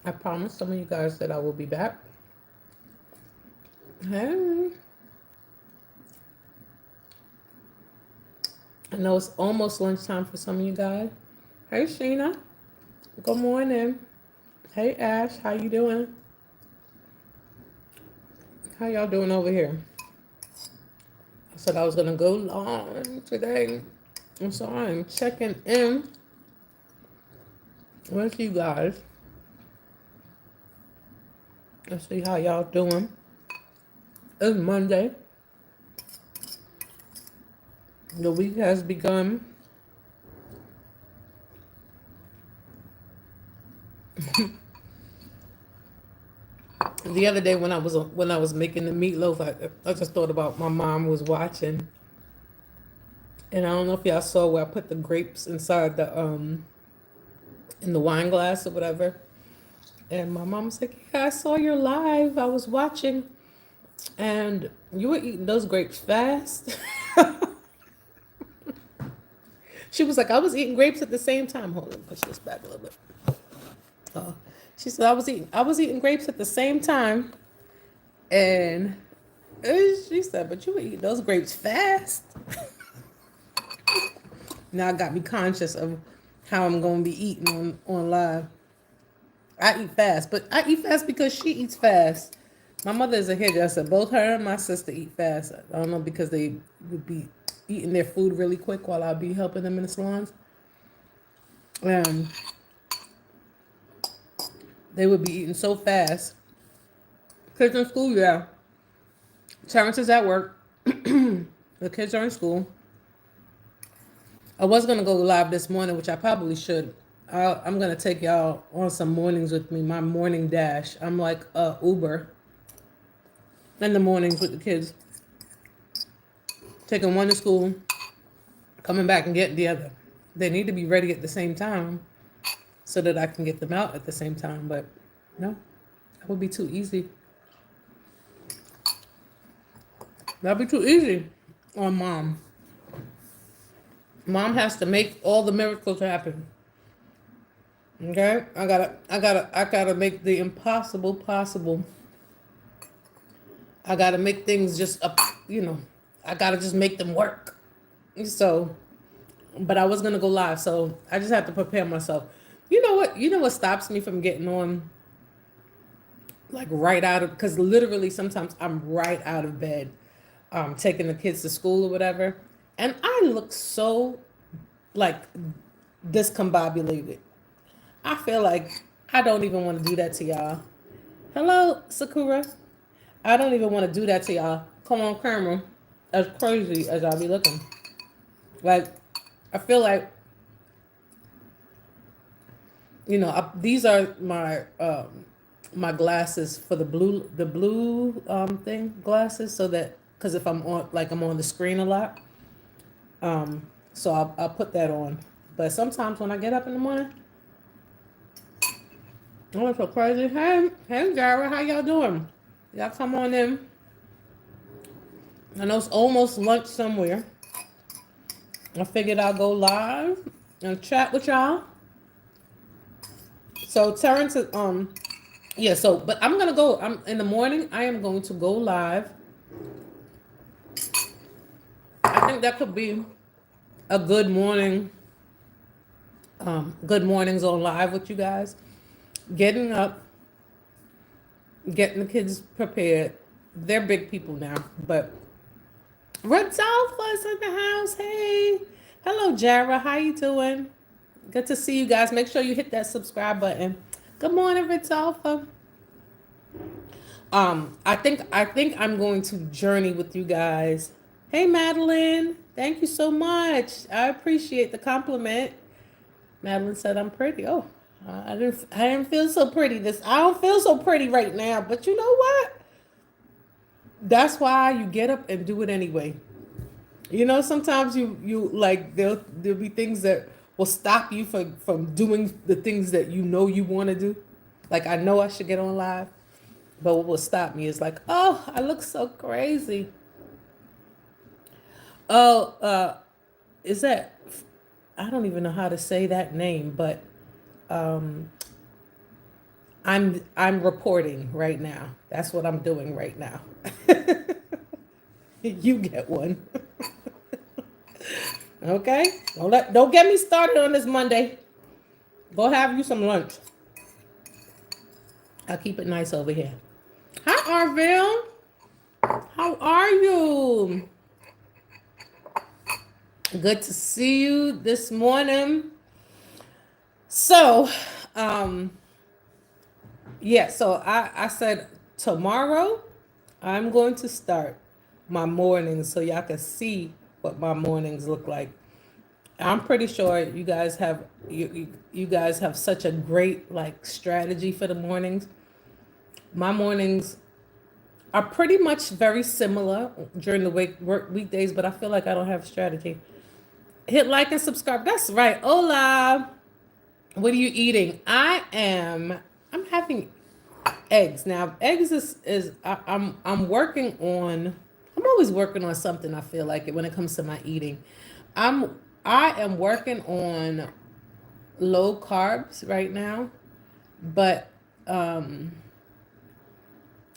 I promised some of you guys that I will be back. Hey, I know it's almost lunchtime for some of you guys. Hey, Sheena. Good morning. Hey, Ash. How you doing? How y'all doing over here? I said I was gonna go live today, and so I'm checking in with you guys and see how y'all doing. It's Monday. The week has begun. The other day when I was making the meatloaf, I just thought about my mom was watching, and I don't know if y'all saw where I put the grapes inside the in the wine glass or whatever. And my mom was like, "Yeah, I saw your live. I was watching, and you were eating those grapes fast." She was like, "I was eating grapes at the same time." Hold on, push this back a little bit. Uh, she said, "I was eating grapes at the same time," and she said, "But you were eating those grapes fast." Now it got me conscious of how I'm going to be eating on live. I eat fast, but I eat fast because she eats fast. My mother is a hairdresser. Both her and my sister eat fast. I don't know because they would be eating their food really quick while I'd be helping them in the salons. And they would be eating so fast. Kids in school, yeah. Terrence is at work. The kids are in school. I was gonna go live this morning, which I probably should. I'm gonna take y'all on some mornings with me. My morning dash. I'm like Uber in the mornings with the kids, taking one to school, coming back and getting the other. They need to be ready at the same time so that I can get them out at the same time. But no, that would be too easy. That'd be too easy on mom. Mom has to make all the miracles happen. Okay, I gotta make the impossible possible. I gotta make things just up. You know, I gotta just make them work. So, but I was gonna go live, so I just have to prepare myself. You know what? You know what stops me from getting on like right out of, because literally sometimes I'm right out of bed, taking the kids to school or whatever, and I look so like discombobulated. I feel like I don't even want to do that to y'all. Hello, Sakura. I don't even want to do that to y'all. Come on camera, as crazy as I be looking. Like, I feel like, these are my glasses for the blue thing glasses, so that because if I'm on the screen a lot, so I'll put that on. But sometimes when I get up in the morning, I'm so crazy. Hey, Jara, how y'all doing? Y'all come on in. I know it's almost lunch somewhere. I figured I'll go live and chat with y'all. So Terrence is yeah. So but I'm gonna go. I'm in the morning. I am going to go live. I think that could be a good morning. Good mornings on live with you guys. Getting up, getting the kids prepared. They're big people now, but Rodolfo's in the house. Hey, hello, Jara. How you doing? Good to see you guys. Make sure you hit that subscribe button. Good morning, Rodolfo. I think I'm going to journey with you guys. Hey, Madeline. Thank you so much. I appreciate the compliment. Madeline said I'm pretty. Oh, I didn't feel so pretty. I don't feel so pretty right now. But you know what? That's why you get up and do it anyway. Sometimes you like there'll be things that will stop you from doing the things that you want to do. Like I know I should get on live, but what will stop me is like, oh, I look so crazy. Oh, is that? I don't even know how to say that name, but I'm reporting right now. That's what I'm doing right now. You get one. Okay? Don't get me started on this Monday. Go have you some lunch. I'll keep it nice over here. Hi, Arville. How are you? Good to see you this morning. So, um, yeah, so I said tomorrow I'm going to start my mornings so y'all can see what my mornings look like. I'm pretty sure you guys have such a great like strategy for the mornings. My mornings are pretty much very similar during the weekdays, but I feel like I don't have strategy. Hit like and subscribe. That's right. Hola. What are you eating? I'm having eggs. Now, eggs I'm working on. I'm always working on something. I feel like it when it comes to my eating. I am working on low carbs right now, but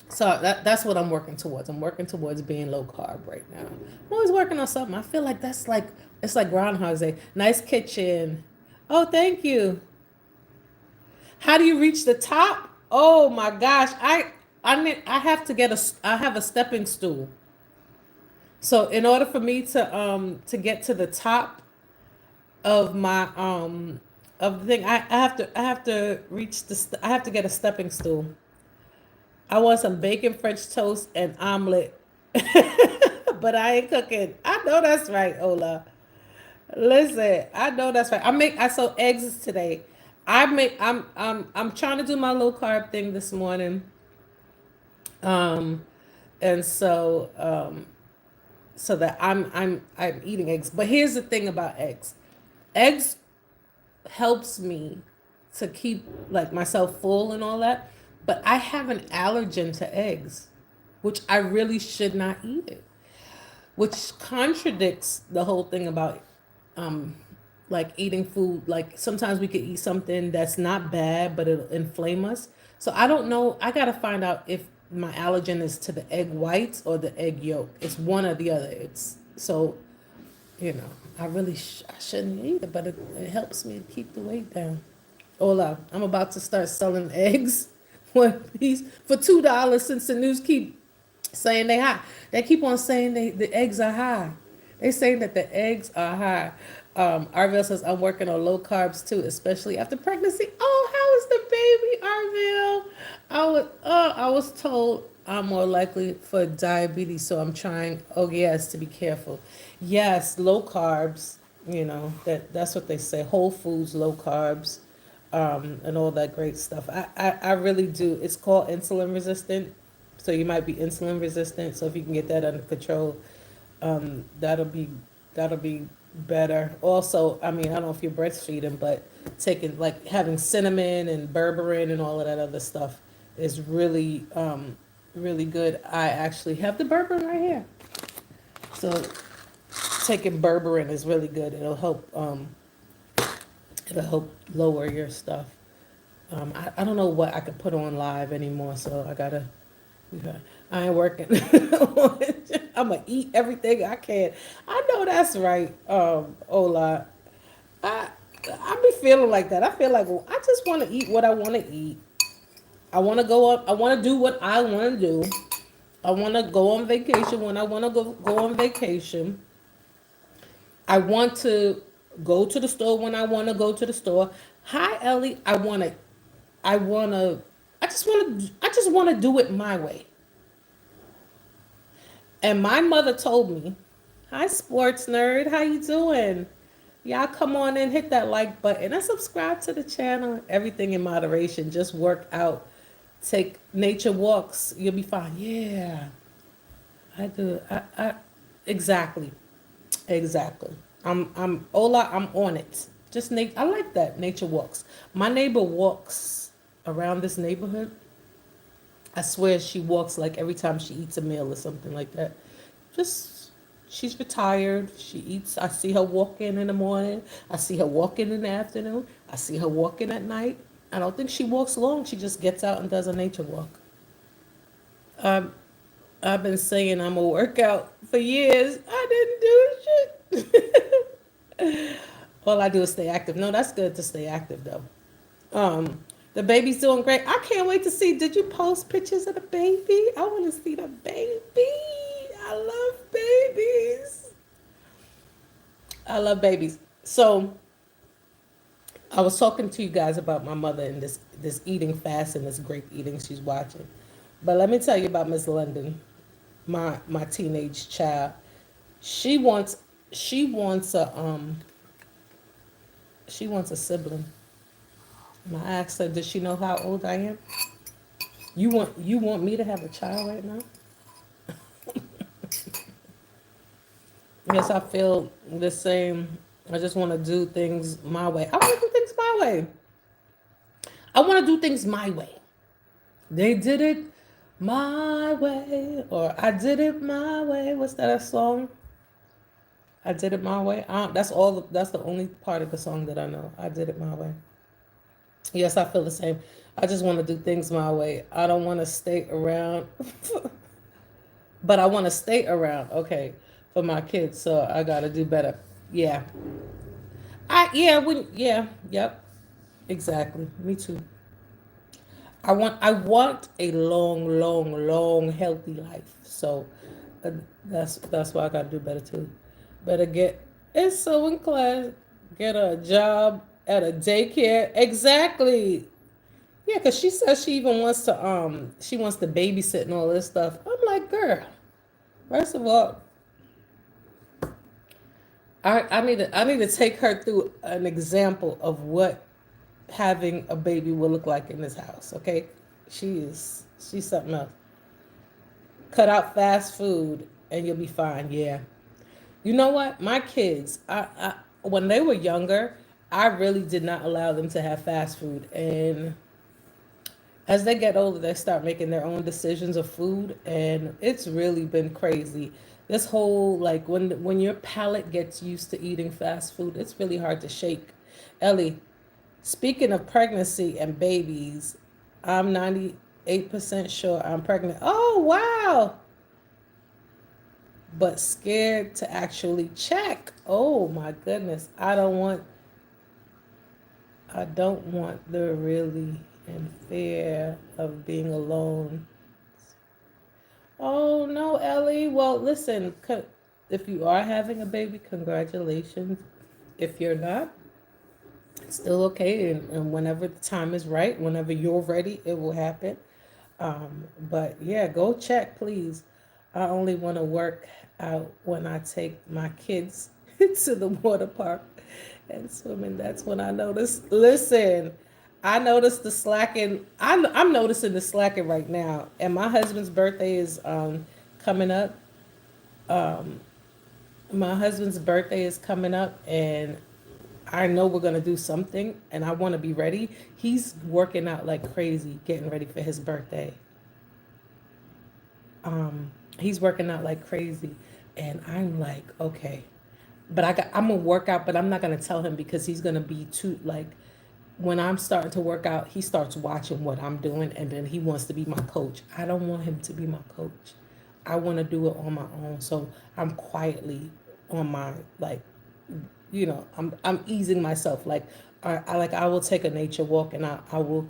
so that's what I'm working towards. I'm working towards being low carb right now. I'm always working on something. I feel like that's like it's like Groundhog's Day. Nice kitchen. Oh, thank you. How do you reach the top? Oh my gosh, I have to get I have a stepping stool. So in order for me to get to the top of my of the thing, I have to reach I have to get a stepping stool. I want some bacon French toast and omelet. But I ain't cooking. I know that's right, Ola. Listen, I know that's right. I sold eggs today. I'm trying to do my low carb thing this morning. Um and so that I'm eating eggs. But here's the thing about eggs. Eggs helps me to keep like myself full and all that, but I have an allergen to eggs, which I really should not eat it, which contradicts the whole thing about um like eating food. Like sometimes we could eat something that's not bad but it'll inflame us. So I don't know, I gotta find out if my allergen is to the egg whites or the egg yolk. It's one or the other. It's so you know I shouldn't eat it, but it helps me to keep the weight down. Hola, I'm about to start selling eggs one piece for $2 since the news keep saying they high. They keep on saying the eggs are high. They saying that the eggs are high. Arville says I'm working on low carbs too, especially after pregnancy. Oh, how is the baby, Arville? I was told I'm more likely for diabetes, so I'm trying. Oh yes, to be careful. Yes, low carbs. That's what they say. Whole foods, low carbs, and all that great stuff. I really do. It's called insulin resistant, so you might be insulin resistant. So if you can get that under control, that'll be better. Also, I mean, I don't know if you're breastfeeding, but taking like having cinnamon and berberine and all of that other stuff is really good. I actually have the berberine right here. So taking berberine is really good. It'll help lower your stuff. I don't know what I could put on live anymore, so I ain't working. I'm gonna eat everything I can. I know that's right, Ola. I I be feeling like that. I feel like, well, I just want to eat what I want to eat. I want to go up. I want to do what I want to do. I want to go on vacation when I want to go on vacation. I want to go to the store when I want to go to the store. Hi, Ellie. I want to. I just want to do it my way. And my mother told me, "Hi, sports nerd. How you doing? Y'all come on and hit that like button and subscribe to the channel. Everything in moderation. Just work out. Take nature walks. You'll be fine." Yeah, I do. Exactly. Exactly. I'm Ola, I'm on it. I like that. Nature walks. My neighbor walks around this neighborhood. I swear she walks like every time she eats a meal or something like that. Just she's retired. She eats. I see her walking in the morning. I see her walking in the afternoon. I see her walking at night. I don't think she walks long. She just gets out and does a nature walk. I've, I've been saying I'm a workout for years. I didn't do shit. All I do is stay active. No, that's good to stay active though. The baby's doing great. I can't wait to see. Did you post pictures of the baby? I want to see the baby. I love babies. I love babies. So I was talking to you guys about my mother and this eating fast and this grape eating she's watching. But let me tell you about Miss London, my teenage child. She wants she wants a she wants a sibling. And I asked her, does she know how old I am? You want me to have a child right now? Yes, I feel the same. I just want to do things my way. I want to do things my way. I want to do things my way. They did it my way, or I did it my way. What's that a song? I did it my way. That's all. That's the only part of the song that I know. I did it my way. Yes, I feel the same. I just want to do things my way. I don't want to stay around, but I want to stay around. Okay, for my kids, so I gotta do better. Yeah, yep, exactly. Me too. I want a long, healthy life. So uh, that's why I gotta do better too. Better get it's so in class. Get a job at a daycare. Exactly. Yeah, because she says she even wants to she wants to babysit and all this stuff. I'm like, girl, first of all, I need to take her through an example of what having a baby will look like in this house. Okay, she's something else. Cut out fast food and you'll be fine. Yeah, you know what? My kids, I when they were younger, I really did not allow them to have fast food, and as they get older, they start making their own decisions of food, and it's really been crazy. This whole like when your palate gets used to eating fast food, it's really hard to shake. Ellie, speaking of pregnancy and babies, I'm 98% sure I'm pregnant. Oh wow! But scared to actually check. Oh my goodness. I don't want the really in fear of being alone. Oh no, Ellie. Well, listen, if you are having a baby, congratulations. If you're not, it's still okay. And whenever the time is right, whenever you're ready, it will happen. But yeah, go check, please. I only want to work out when I take my kids to the water park and swimming. That's when I notice. Listen, I noticed the slacking. I'm noticing the slacking right now. And my husband's birthday is coming up. My husband's birthday is coming up, and I know we're gonna do something, and I want to be ready. He's working out like crazy, getting ready for his birthday. He's working out like crazy, and I'm like, okay, but I'm gonna work out, but I'm not gonna tell him because he's gonna be too like. When I'm starting to work out, he starts watching what I'm doing, and then he wants to be my coach. I don't want him to be my coach. I want to do it on my own. So I'm quietly on my like I'm easing myself like I will take a nature walk, and I will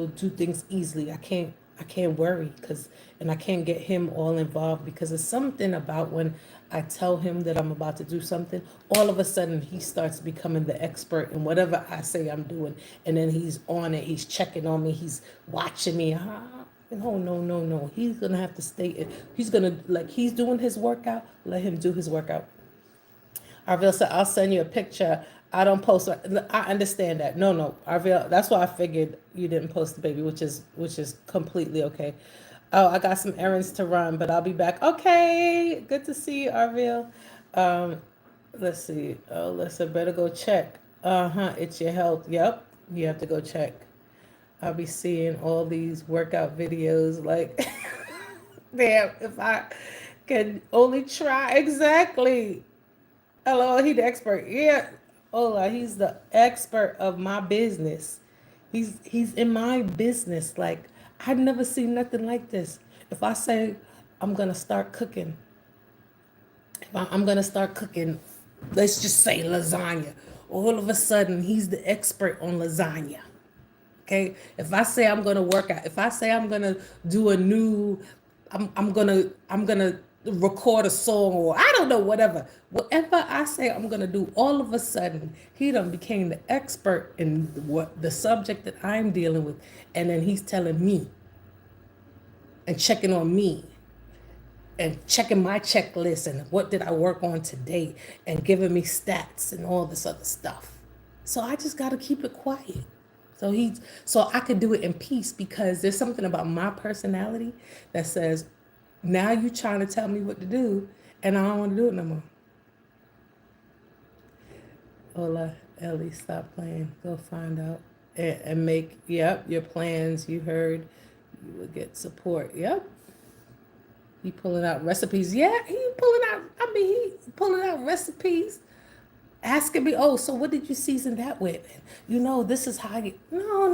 do things easily. I can't worry because and I can't get him all involved because it's something about when I tell him that I'm about to do something, all of a sudden he starts becoming the expert in whatever I say I'm doing, and then he's on it, he's checking on me, he's watching me. No, no, no, no. He's gonna have to stay. He's gonna like he's doing his workout. Let him do his workout. Arville said, I'll send you a picture. I don't post. I understand that. No, no, Arville. That's why I figured you didn't post the baby, which is completely okay. Oh, I got some errands to run, but I'll be back. Okay, good to see you, Arville. Um, let's see. Oh, listen, better go check. It's your health. Yep, you have to go check. I'll be seeing all these workout videos. Like, damn, if I can only try exactly. Hello, he the expert. Yeah. Hola, he's the expert of my business. He's in my business. Like, I've never seen nothing like this. If I say I'm gonna start cooking, I'm gonna start cooking, let's just say lasagna. All of a sudden, he's the expert on lasagna. Okay, if I say I'm gonna work out, if I say I'm gonna do a new, I'm gonna record a song, or I don't know, whatever I say I'm gonna do, all of a sudden he done became the expert in what the subject that I'm dealing with, and then he's telling me and checking on me and checking my checklist and what did I work on today and giving me stats and all this other stuff. So I just got to keep it quiet. So I could do it in peace, because there's something about my personality that says, now you trying to tell me what to do and I don't want to do it no more. Hola, Ellie, stop playing. Go find out and make, yep, your plans. You heard you will get support. Yep. He pulling out recipes. Yeah, he pulling out recipes. Asking me, oh, so what did you season that with? This is how you. No.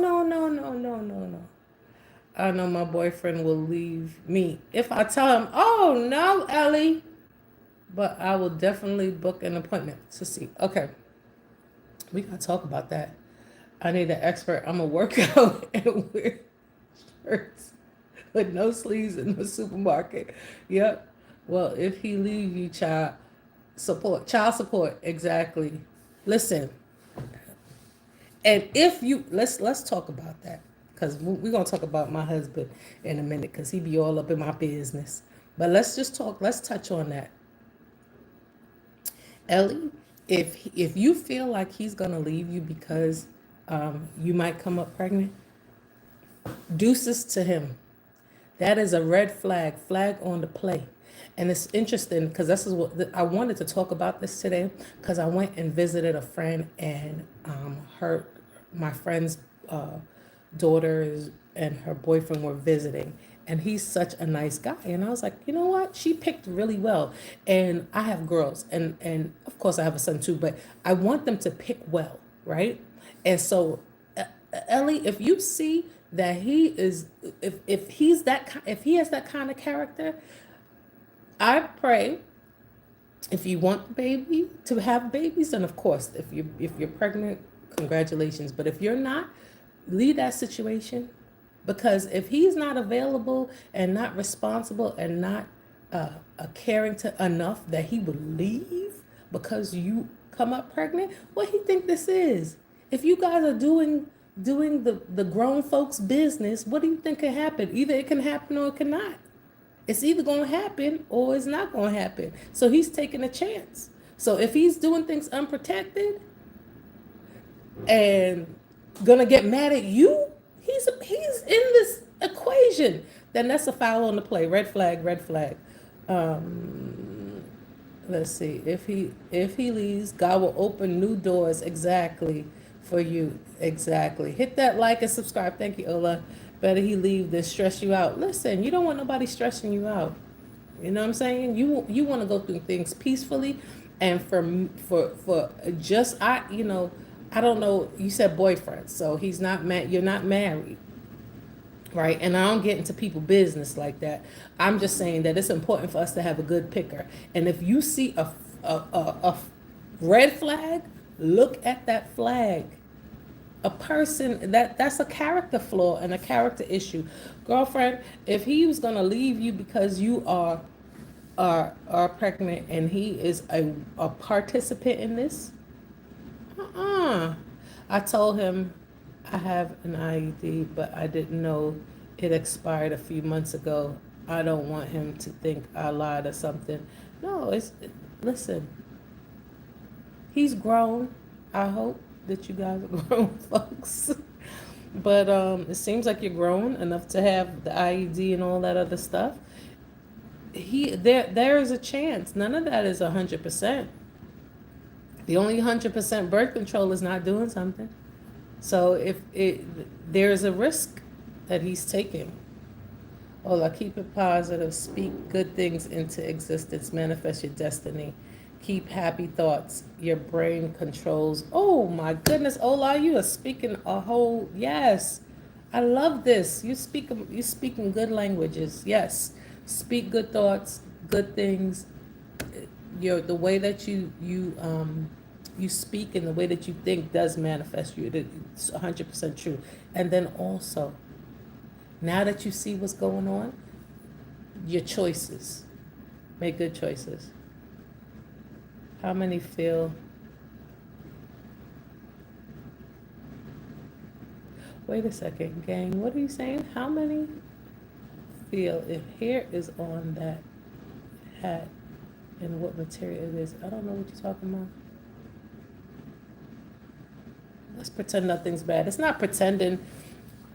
I know my boyfriend will leave me if I tell him, oh, no, Ellie. But I will definitely book an appointment to see. Okay. We got to talk about that. I need an expert. I'm going to work out and wear shirts with no sleeves in the supermarket. Yep. Well, if he leave you, child support, exactly. Listen, and if you let's talk about that, because we're gonna talk about my husband in a minute, because he be all up in my business. But let's touch on that. Ellie, if you feel like he's gonna leave you because you might come up pregnant, deuces to him. That is a red flag on the play. And it's interesting because this is what I wanted to talk about this today, because I went and visited a friend, and my friend's daughters and her boyfriend were visiting, and he's such a nice guy. And I was like, you know what? She picked really well. And I have girls, and of course I have a son too, but I want them to pick well, right? And so, Ellie, if you see that he is, if he has that kind of character, I pray, if you want the baby to have babies, and of course, if you're pregnant, congratulations. But if you're not, leave that situation, because if he's not available and not responsible and not caring to enough that he would leave because you come up pregnant, what he think this is? If you guys are doing the grown folks business, what do you think can happen? Either it can happen or it cannot. It's either going to happen or it's not going to happen. So he's taking a chance. So if he's doing things unprotected and going to get mad at you, he's in this equation, then that's a foul on the play. Red flag, red flag. Let's see. If he leaves, God will open new doors exactly for you. Exactly. Hit that like and subscribe. Thank you, Ola. Better he leave than stress you out. Listen, you don't want nobody stressing you out. You know what I'm saying? You want to go through things peacefully, and for just I don't know. You said boyfriend, so he's not you're not married, right? And I don't get into people business like that. I'm just saying that it's important for us to have a good picker. And if you see a red flag, look at that flag. A person that's a character flaw and a character issue. Girlfriend, if he was gonna leave you because you are pregnant and he is a participant in this, I told him I have an IUD, but I didn't know it expired a few months ago. I don't want him to think I lied or something. No, listen. He's grown, I hope that you guys are grown folks, but it seems like you're grown enough to have the IUD and all that other stuff. There is a chance. None of that is 100%. The only 100% birth control is not doing something. So there is a risk that he's taking. Keep it positive. Speak good things into existence. Manifest your destiny. Keep happy thoughts. Your brain controls. Oh my goodness, Ola, you are speaking a whole yes. I love this. You speaking good languages. Yes. Speak good thoughts, good things. The way that you speak and the way that you think does manifest you. It's 100% true. And then also, now that you see what's going on, your choices. Make good choices. How many feel? Wait a second, gang. What are you saying? How many feel if hair is on that hat and what material it is? I don't know what you're talking about. Let's pretend nothing's bad. It's not pretending,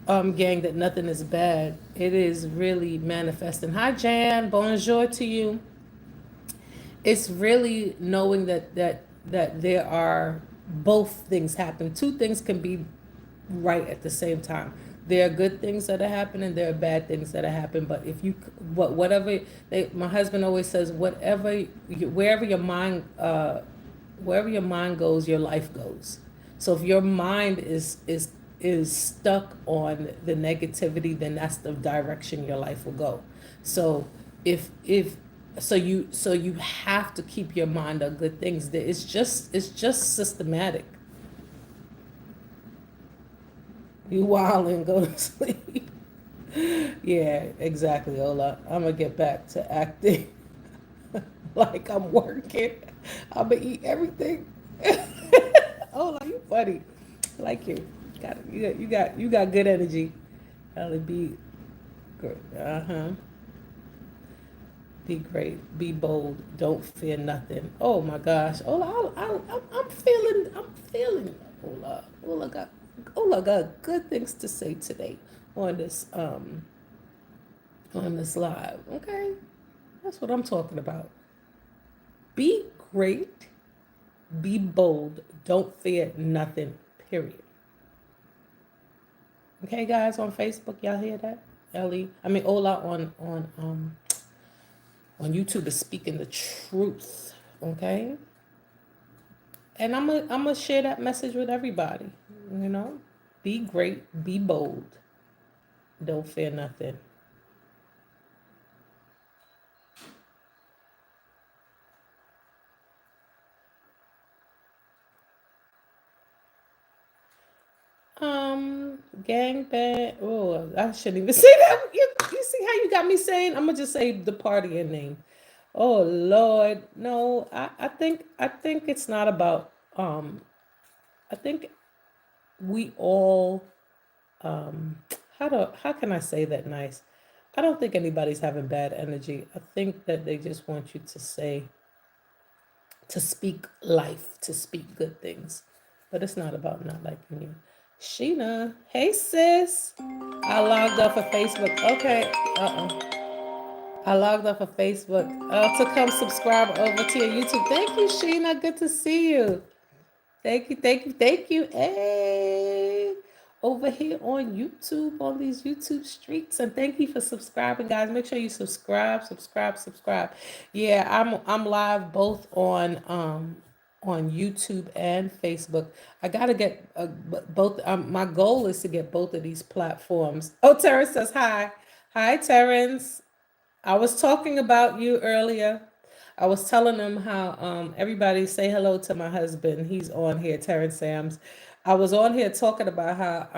gang, that nothing is bad. It is really manifesting. Hi, Jan. Bonjour to you. It's really knowing that there are both things happen. Two things can be right at the same time. There are good things that are happening. There are bad things that are happening. But if you, whatever my husband always says, wherever your mind goes, your life goes. So if your mind is stuck on the negativity, then that's the direction your life will go. So if so you have to keep your mind on good things. It's just systematic. You wild and go to sleep. Yeah, exactly, Ola. I'm gonna get back to acting like I'm working. I'm gonna eat everything. Ola, you funny. I like you. You got good energy. I'll be good. Be great. Be bold. Don't fear nothing. Oh my gosh, Ola, I'm feeling. Ola got good things to say today on this live. Okay, that's what I'm talking about. Be great. Be bold. Don't fear nothing. Period. Okay, guys, on Facebook, y'all hear that? Ola on YouTube is speaking the truth. Okay, and I'm gonna share that message with everybody. You know, be great. Be bold. Don't fear nothing. Gang bang. Oh, I shouldn't even say that. You see how you got me saying? I'm gonna just say the party in name. Oh Lord, no. I think it's not about. I think we all. How can I say that nice? I don't think anybody's having bad energy. I think that they just want you to speak life, to speak good things. But it's not about not liking you. Sheena, hey sis. I logged off of Facebook. Okay. I logged off of Facebook to come subscribe over to your YouTube. Thank you, Sheena. Good to see you. Thank you. Hey, over here on YouTube, on these YouTube streets, and thank you for subscribing, guys. Make sure you subscribe. Yeah, I'm live both on YouTube and Facebook. I gotta get both. My goal is to get both of these platforms. Oh, Terrence says hi. Hi, Terrence. I was talking about you earlier. I was telling them how everybody say hello to my husband. He's on here, Terrence Sams. I was on here talking about how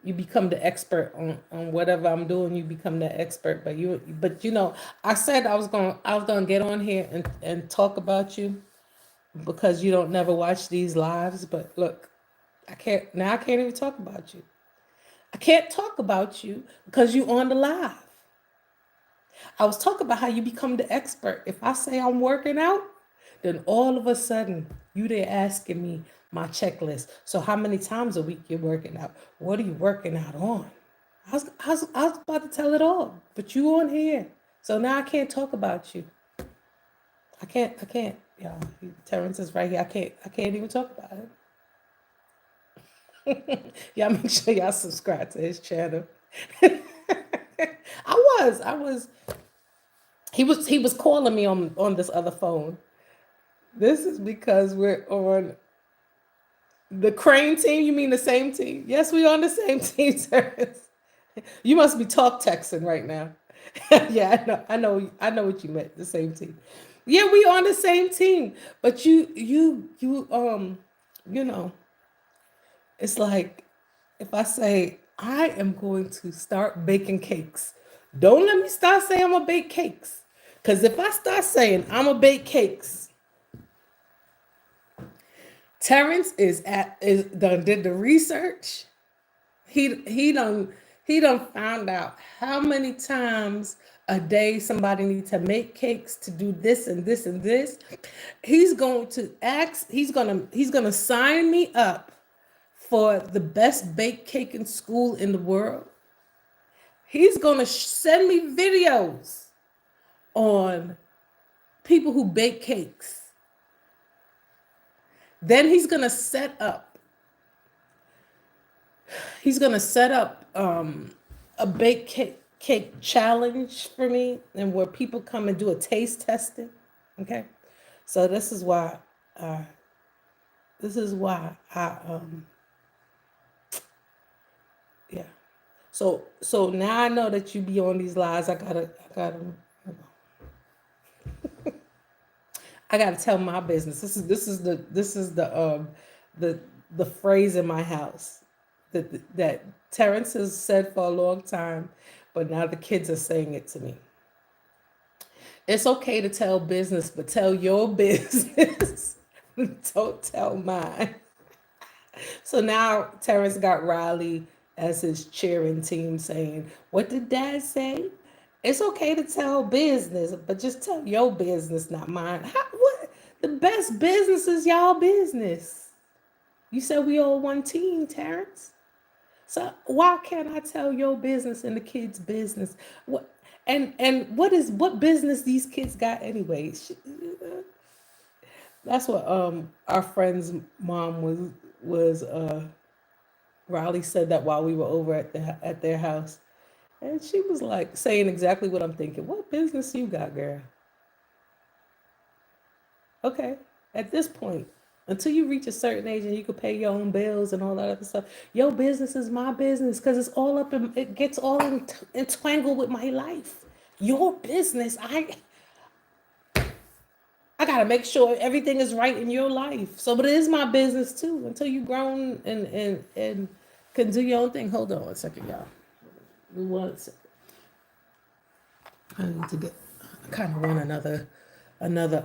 you become the expert on whatever I'm doing. You become the expert, but I said I was gonna get on here and talk about you because you don't never watch these lives. But look, I can't even talk about you. I can't talk about you because you on the live. I was talking about how you become the expert. If I say I'm working out, then all of a sudden you there asking me my checklist. So how many times a week you're working out? What are you working out on? I was about to tell it all, but you on here. So now I can't talk about you. I can't. Y'all, Terrence is right here. I can't even talk about it. Y'all make sure y'all subscribe to his channel. I was He was calling me on this other phone. This is because we're on the Crane team. You mean the same team? Yes, we on the same team, Terrence. You must be talk texting right now. Yeah, I know what you meant. The same team. Yeah, we on the same team. But you know, it's like if I say I am going to start baking cakes, don't let me start saying I'm gonna bake cakes. Cause if I start saying I'm gonna bake cakes, Terrence is done did the research. He done found out how many times a day somebody needs to make cakes to do this and this and this. He's gonna sign me up for the best bake cake in school in the world. He's gonna send me videos on people who bake cakes. Then he's gonna set up a bake cake challenge for me, and where people come and do a taste testing. Okay, so uh, this is why I yeah. So now I know that you be on these lies. I gotta tell my business. This is the the phrase in my house that Terrence has said for a long time, but now the kids are saying it to me. It's okay to tell business, but tell your business. Don't tell mine. So now Terrence got Riley as his cheering team saying, "What did Dad say? It's okay to tell business, but just tell your business, not mine." What? The best business is y'all business. You said we all one team, Terrence. So why can't I tell your business and the kids' business? What? And what business these kids got anyway? That's what our friend's mom was Riley said that while we were over at their house. And she was like saying exactly what I'm thinking. What business you got, girl? Okay. At this point, until you reach a certain age and you can pay your own bills and all that other stuff, your business is my business because it's all up and it gets all entangled with my life. Your business. I gotta make sure everything is right in your life. So, but it is my business too. Until you grown and can do your own thing. Hold on a second, y'all. One second. I need to get. I kind of want another another.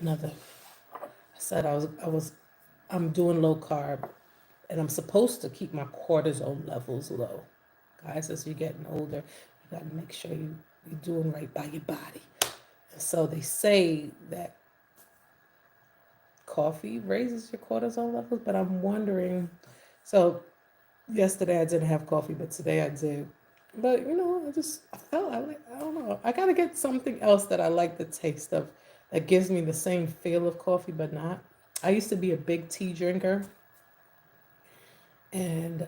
I said I'm doing low carb, and I'm supposed to keep my cortisol levels low. Guys, as you're getting older, you gotta make sure you're doing right by your body. And so they say that coffee raises your cortisol levels, but I'm wondering. So yesterday I didn't have coffee, but today I did. But I don't know. I gotta get something else that I like the taste of that gives me the same feel of coffee, but not. I used to be a big tea drinker, and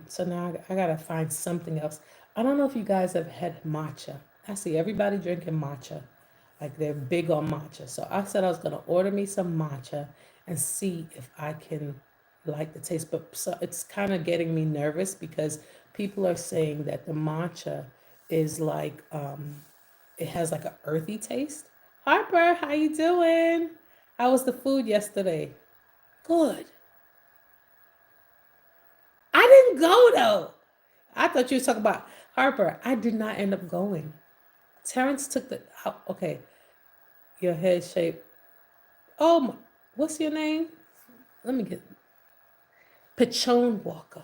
so now I gotta find something else. I don't know if you guys have had matcha. I see everybody drinking matcha, like they're big on matcha. So I said I was gonna order me some matcha and see if I can like the taste. But so it's kind of getting me nervous because people are saying that the matcha is like it has like a earthy taste. Harper, how you doing? How was the food yesterday? Good. I didn't go though. I thought you were talking about Harper. I did not end up going. Terrence took the okay. Your head shape. Oh, what's your name? Let me get Pachone Walker.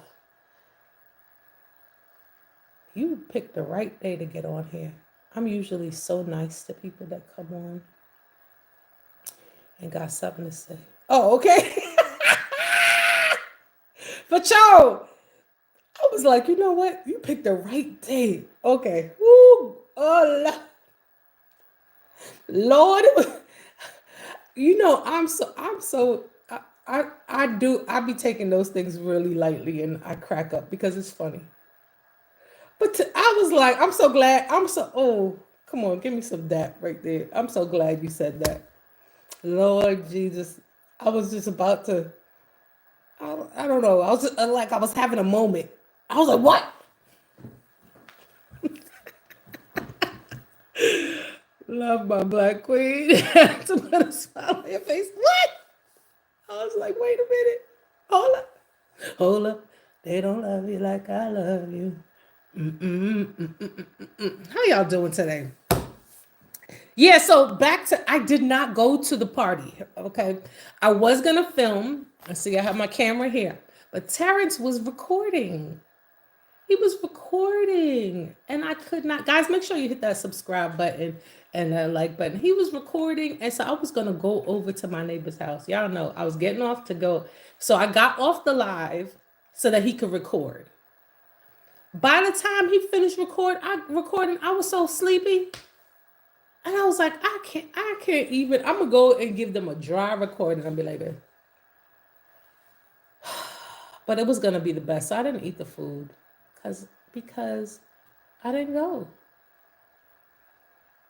You picked the right day to get on here. I'm usually so nice to people that come on and got something to say. Oh, okay. Pachone. I was like, you know what? You picked the right day. Okay. Woo. Oh, Lord. I be taking those things really lightly and I crack up because it's funny. I was like, I'm so glad. Oh, come on, give me some that right there. I'm so glad you said that. Lord Jesus. I was just about to, I don't know. I was like, I was having a moment. I was like, what? Love my black queen. To put a smile on your face. What? I was like, wait a minute. Hold up. Hold up. They don't love you like I love you. How y'all doing today? Yeah, so back to I did not go to the party. Okay. I was gonna film. I see I have my camera here. But Terrence was recording. He was recording. And I could not. Guys, make sure you hit that subscribe button and that like button. He was recording. And so I was gonna go over to my neighbor's house. Y'all know I was getting off to go. So I got off the live so that he could record. By the time he finished recording, I was so sleepy. And I was like, I can't even. I'm gonna go and give them a dry recording and be like, "Babe." But it was gonna be the best. So I didn't eat the food because I didn't go.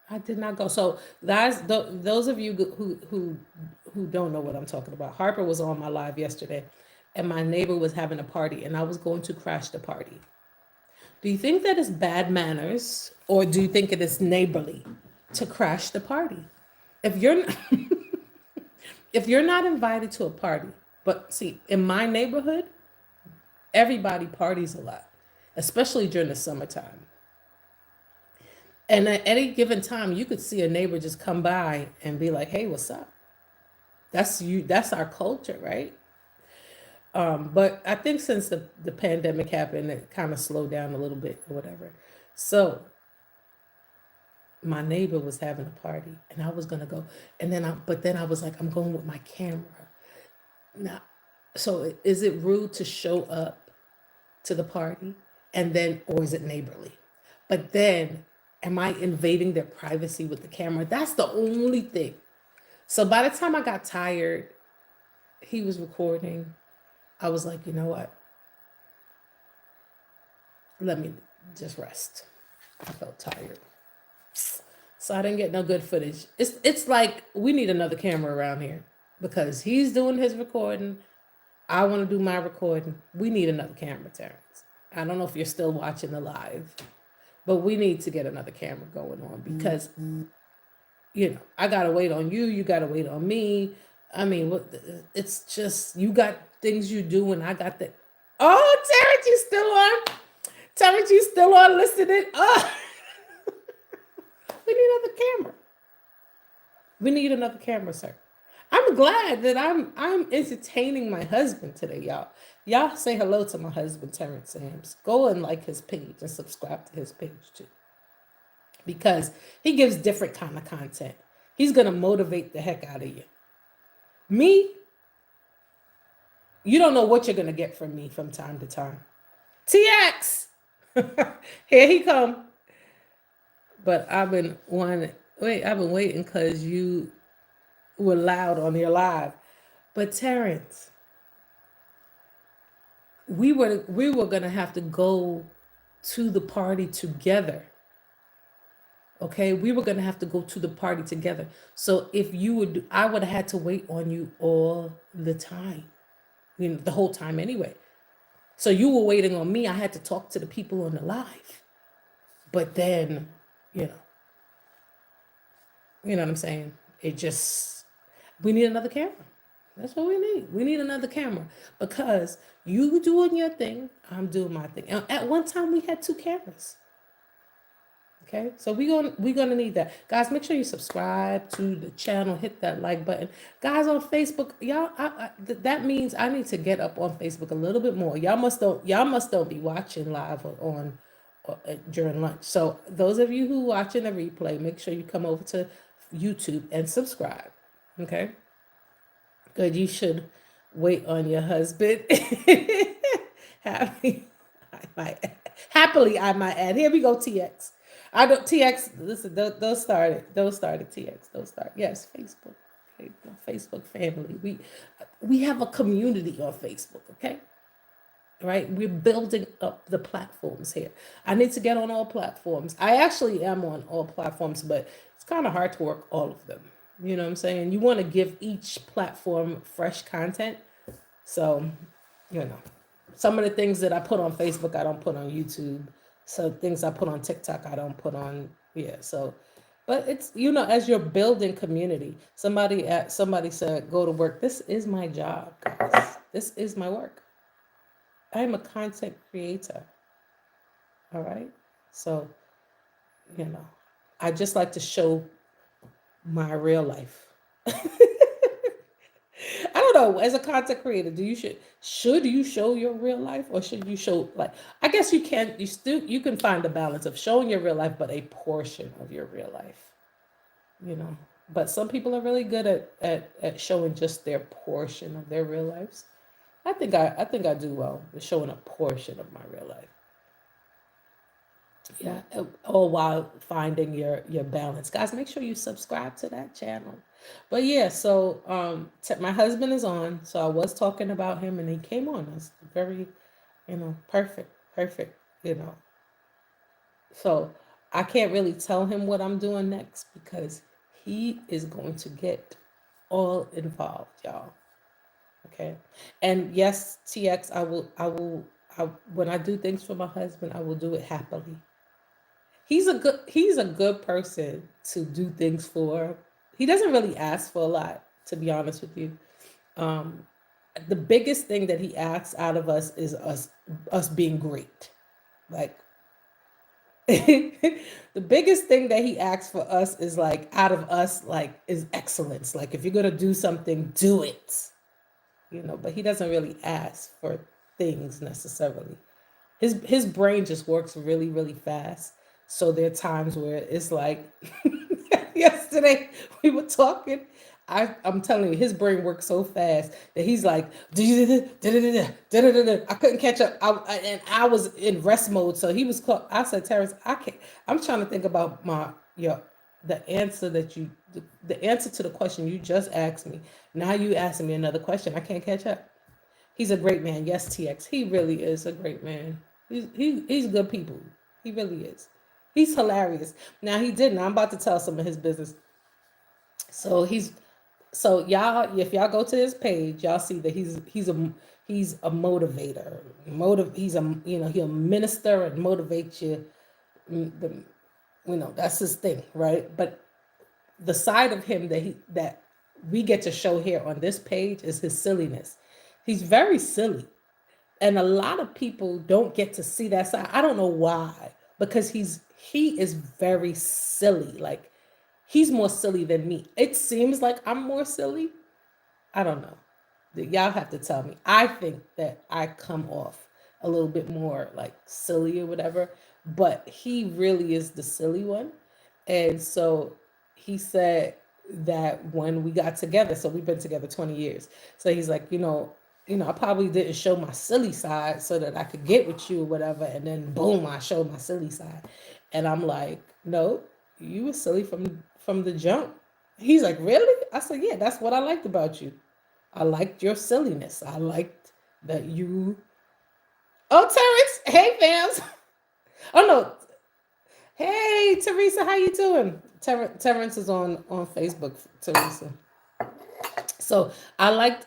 I did not go. So guys, those of you who don't know what I'm talking about, Harper was on my live yesterday, and my neighbor was having a party, and I was going to crash the party. Do you think that is bad manners, or do you think it is neighborly to crash the party? If you're if you're not invited to a party, but see, in my neighborhood, everybody parties a lot, especially during the summertime. And at any given time, you could see a neighbor just come by and be like, "Hey, what's up?" That's you. That's our culture, right? But I think since the pandemic happened, it kind of slowed down a little bit or whatever. So my neighbor was having a party, and I was gonna go, and then I was like, I'm going with my camera now. So is it rude to show up to the party, and then, or is it neighborly? But then, am I invading their privacy with the camera? That's the only thing. So by the time I got tired, he was recording. I was like, you know what? Let me just rest. I felt tired. So I didn't get no good footage. It's like we need another camera around here because he's doing his recording. I want to do my recording. We need another camera, Terrence. I don't know if you're still watching the live, but we need to get another camera going on because I gotta wait on you. You gotta wait on me. I mean, it's just you got things you do, and I got the. Oh, Terrence, you still on? Terrence, you still on listening? Oh. We need another camera. We need another camera, sir. I'm glad that I'm entertaining my husband today, y'all. Y'all say hello to my husband, Terrence Sams. Go and like his page and subscribe to his page too. Because he gives different kind of content. He's gonna motivate the heck out of you. Me, you don't know what you're gonna get from me from time to time. TX, here he come. But I've been waiting because you were loud on your live. But Terrence, we were gonna have to go to the party together. Okay, we were gonna have to go to the party together. So if you would, I would have had to wait on you all the time, the whole time anyway. So you were waiting on me. I had to talk to the people on the live. But then, you know what I'm saying? We need another camera. That's what we need. We need another camera because you doing your thing, I'm doing my thing. And at one time we had two cameras. Okay, so we're gonna need that, guys. Make sure you subscribe to the channel, hit that like button, guys. On Facebook, y'all, that means I need to get up on Facebook a little bit more. Y'all must don't be watching live on during lunch. So those of you who watching the replay, make sure you come over to YouTube and subscribe. Okay, good. You should wait on your husband. Happily, I might add. Here we go, TX. I don't TX. Listen, those started. TX. Those start. Yes, Facebook. Okay, Facebook family. We have a community on Facebook. Okay, right? We're building up the platforms here. I need to get on all platforms. I actually am on all platforms, but it's kind of hard to work all of them. You know what I'm saying? You want to give each platform fresh content. So, you know, some of the things that I put on Facebook, I don't put on YouTube. So things I put on TikTok, I don't put on, yeah. So, but it's, as you're building community, somebody said, go to work. This is my job, guys. This is my work. I'm a content creator. All right. So, you know, I just like to show my real life. I don't know. As a content creator, should you show your real life, or should you show, like, I guess you can find the balance of showing your real life, but a portion of your real life. You know. But some people are really good at showing just their portion of their real lives. I think I do well with showing a portion of my real life. Yeah, all while finding your balance, guys. Make sure you subscribe to that channel. But yeah, so my husband is on, so I was talking about him, and he came on. It's very, perfect. You know, so I can't really tell him what I'm doing next because he is going to get all involved, y'all. Okay, and yes, TX, when I do things for my husband, I will do it happily. He's a good person to do things for. He doesn't really ask for a lot, to be honest with you. Um, the biggest thing that he asks out of us is us being great. Like the biggest thing that he asks for us is like out of us, like, is excellence. Like, if you're gonna do something, do it. But he doesn't really ask for things necessarily. His brain just works really, really fast. So there are times where it's like yesterday we were talking. I'm telling you, his brain works so fast that he's like, I couldn't catch up. And I was in rest mode. So he was called. I said, Terrence, I can't. I'm trying to think about the answer the answer to the question you just asked me. Now you asking me another question. I can't catch up. He's a great man. Yes, TX. He really is a great man. He's good people. He really is. He's hilarious. Now he didn't. I'm about to tell some of his business. So y'all, if y'all go to his page, y'all see that he's a motivator. He's he'll minister and motivate you. That's his thing, right? But the side of him that we get to show here on this page is his silliness. He's very silly. And a lot of people don't get to see that side. I don't know why, because he is very silly. Like, he's more silly than me. It seems like I'm more silly. I don't know. Y'all have to tell me. I think that I come off a little bit more like silly or whatever, but he really is the silly one. And so he said that when we got together, so we've been together 20 years. So he's like, I probably didn't show my silly side so that I could get with you or whatever. And then boom, I showed my silly side. And I'm like, no, you were silly from the jump. He's like, really? I said, yeah, that's what I liked about you. I liked your silliness. I liked that you. Oh, Terrence. Hey, fams. Oh, no. Hey, Teresa, how you doing? Terrence is on Facebook, Teresa. So I liked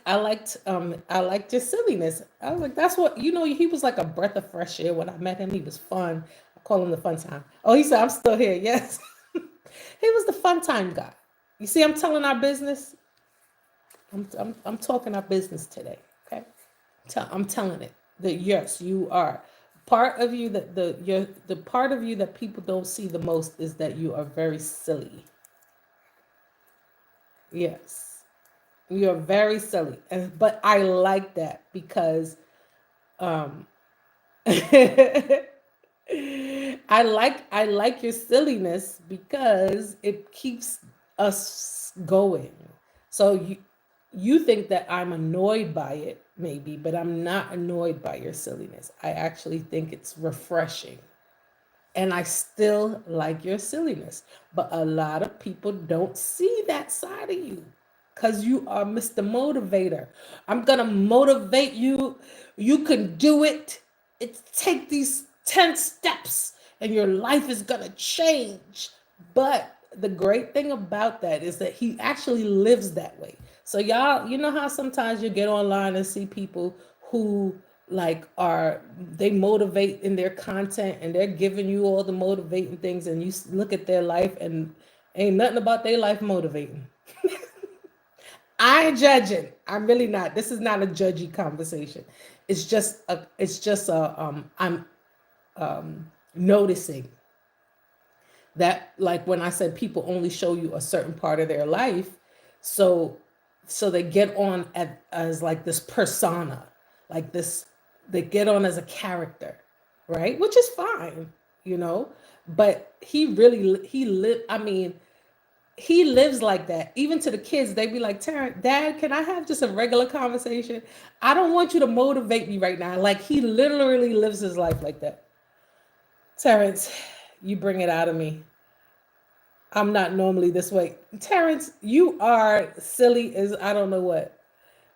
your silliness. I was like, that's what, he was like a breath of fresh air when I met him. He was fun. I call him the fun time. Oh, he said, I'm still here. Yes. He was the fun time guy. You see, I'm telling our business. I'm talking our business today. Okay. I'm telling it that yes, you are. Part of you that the part of you that people don't see the most is that you are very silly. Yes. You're very silly. But I like that because um I like your silliness because it keeps us going. So you think that I'm annoyed by it, maybe, but I'm not annoyed by your silliness. I actually think it's refreshing. And I still like your silliness. But a lot of people don't see that side of you because you are Mr. Motivator. I'm going to motivate you You can do it. Take these 10 steps and your life is going to change. But the great thing about that is that he actually lives that way. So y'all, you know how sometimes you get online and see people who like they motivate in their content and they're giving you all the motivating things and you look at their life and ain't nothing about their life motivating. I ain't judging. I'm really not. This is not a judgy conversation. I'm noticing that, like when I said people only show you a certain part of their life, so they get on as like this persona, like this, they get on as a character, right? Which is fine, you know. But he live. I mean, he lives like that. Even to the kids, they be like, Terrence, Dad, can I have just a regular conversation? I don't want you to motivate me right now. Like, he literally lives his life like that. Terrence, you bring it out of me. I'm not normally this way. Terrence, you are silly as I don't know what.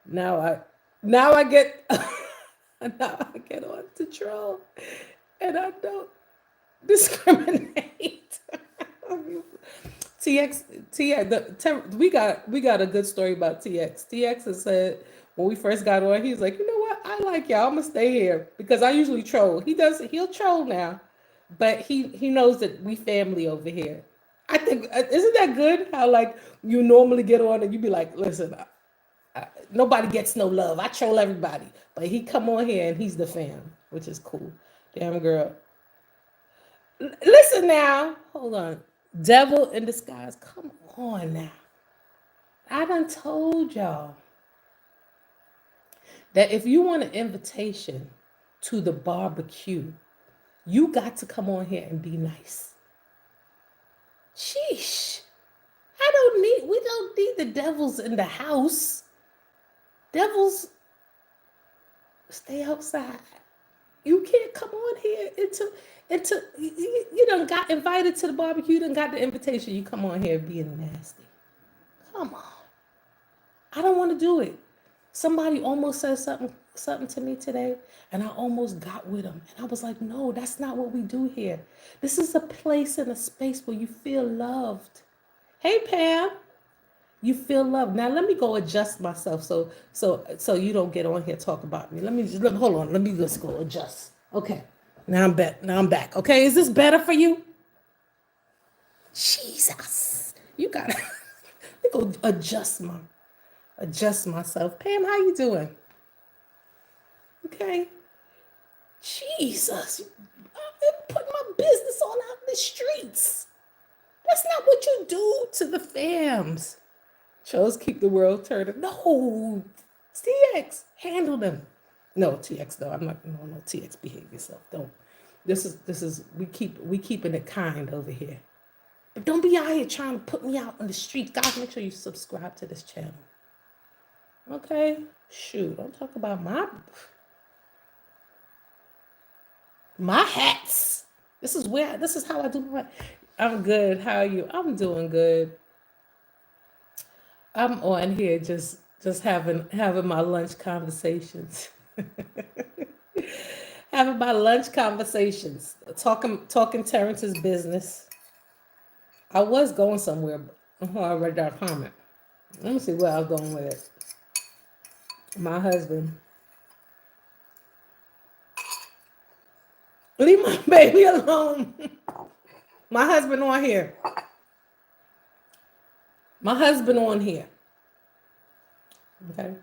Now I get now I get on to troll and I don't discriminate. We got a good story about TX. TX has said when we first got on, he's like, you know what? I like y'all. I'm gonna stay here because I usually troll. He'll troll now, but he knows that we family over here. I think isn't that good? How like you normally get on and you be like, listen, nobody gets no love. I troll everybody, but he come on here and he's the fam, which is cool. Damn girl. Listen now, hold on. Devil in disguise. Come on now. I done told y'all that if you want an invitation to the barbecue, you got to come on here and be nice. Sheesh. We don't need the devils in the house. Devils stay outside. You can't come on here into you done got invited to the barbecue, you done got the invitation. You come on here being nasty. Come on. I don't want to do it. Somebody almost said something to me today, and I almost got with them. And I was like, no, that's not what we do here. This is a place and a space where you feel loved. Hey, Pam. You feel loved. Now let me go adjust myself so you don't get on here talk about me. Hold on. Let me just go adjust. Okay. Now I'm back. Okay, is this better for you? Jesus. You gotta let me go adjust myself. Pam, how you doing? Okay. Jesus. I'm putting my business all out in the streets. That's not what you do to the fams. Chose keep the world turning. No, TX, handle them. No, TX though. I'm not. No, TX, behave yourself. Don't. This is we keeping it kind over here. But don't be out here trying to put me out on the street. Guys, make sure you subscribe to this channel. Okay, shoot. Don't talk about my hats. This is how I do my. I'm good. How are you? I'm doing good. I'm on here just having my lunch conversations. Having my lunch conversations. Talking Terrence's business. I was going somewhere. I read that comment. Let me see where I was going with it. My husband. Leave my baby alone. My husband on here. My husband on here. Okay.